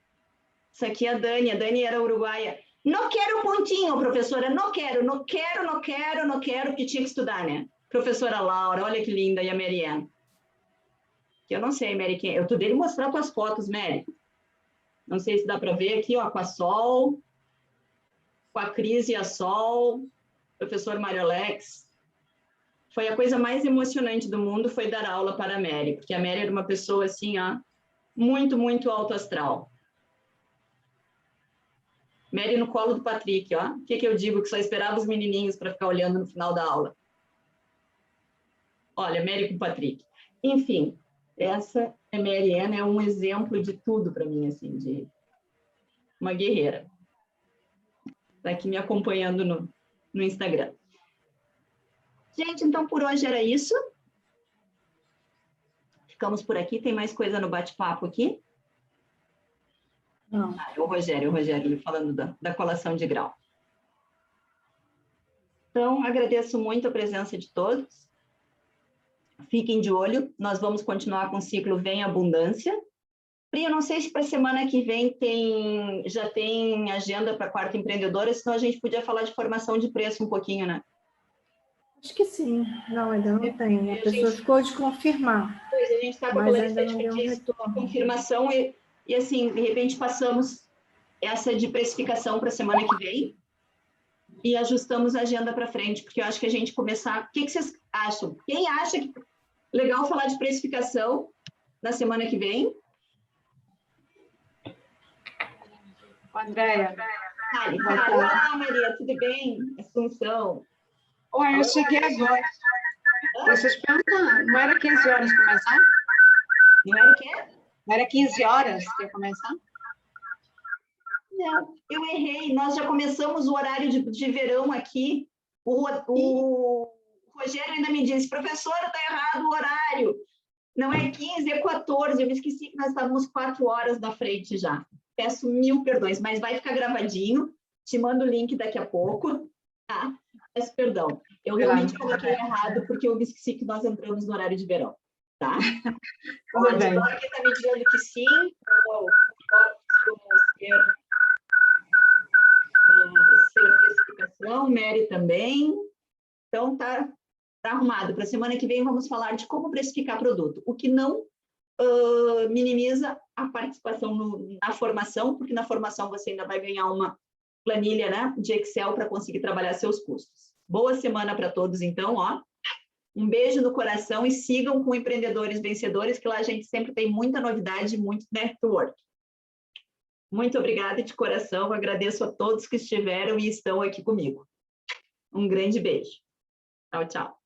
[SPEAKER 3] Isso aqui é a Dani. A Dani era uruguaia. Não quero pontinho, professora. Não quero, porque tinha que estudar, né? Professora Laura, olha que linda. E a Mariane. Que eu não sei, Mary, quem... Eu tô dele mostrar tuas fotos, Mary. Não sei se dá para ver aqui, ó, com a Sol. Com a Cris e a Sol. professor Mário Alex, foi a coisa mais emocionante do mundo, foi dar aula para a Mary, porque a Mary era uma pessoa assim, ó, muito, muito alto astral. Mary no colo do Patrick, ó. O que eu digo? Que só esperava os menininhos para ficar olhando no final da aula. Olha, Mary com o Patrick. Enfim, essa é Mary Ann, é um exemplo de tudo para mim, assim, de uma guerreira. Está aqui me acompanhando no Instagram. Gente, então por hoje era isso. Ficamos por aqui. Tem mais coisa no bate-papo aqui?
[SPEAKER 6] Não.
[SPEAKER 3] Ah, o Rogério falando da colação de grau. Então, agradeço muito a presença de todos. Fiquem de olho, nós vamos continuar com o ciclo Vem Abundância. Pri, eu não sei se para a semana que vem já tem agenda para a quarta empreendedora, senão a gente podia falar de formação de preço um pouquinho, né?
[SPEAKER 6] Acho que sim. Não, ainda não tem. A pessoa ficou de confirmar.
[SPEAKER 3] Pois, a gente está com a
[SPEAKER 6] Mas ainda não deu um
[SPEAKER 3] de
[SPEAKER 6] retorno.
[SPEAKER 3] confirmação e, assim, de repente passamos essa de precificação para a semana que vem e ajustamos a agenda para frente, porque eu acho que a gente começar... O que vocês acham? Quem acha que legal falar de precificação na semana que vem?
[SPEAKER 7] Andréia.
[SPEAKER 3] Olá, Maria, tudo bem? Assunção.
[SPEAKER 7] Oi, eu cheguei agora. Deixa eu te perguntar, não era 15 horas começar?
[SPEAKER 3] Não era o quê?
[SPEAKER 7] Não era 15 horas que ia começar?
[SPEAKER 3] Não, eu errei. Nós já começamos o horário de verão aqui. O Rogério ainda me disse, professora, está errado o horário. Não é 15, é 14. Eu me esqueci que nós estávamos 4 horas na frente já. Peço 1000 perdões, mas vai ficar gravadinho. Te mando o link daqui a pouco. Tá? Peço perdão. Eu realmente coloquei errado porque eu me esqueci que nós entramos no horário de verão. Tá?
[SPEAKER 7] Tudo bem.
[SPEAKER 3] Agora quem está me dizendo que sim, ser precificação, Mary também. Então, tá arrumado. Para a semana que vem, vamos falar de como precificar produto. O que não minimiza a participação na formação, porque na formação você ainda vai ganhar uma planilha, né, de Excel para conseguir trabalhar seus custos. Boa semana para todos, então, ó. Um beijo no coração e sigam com Empreendedores Vencedores, que lá a gente sempre tem muita novidade, muito network. Muito obrigada de coração, agradeço a todos que estiveram e estão aqui comigo. Um grande beijo. Tchau, tchau.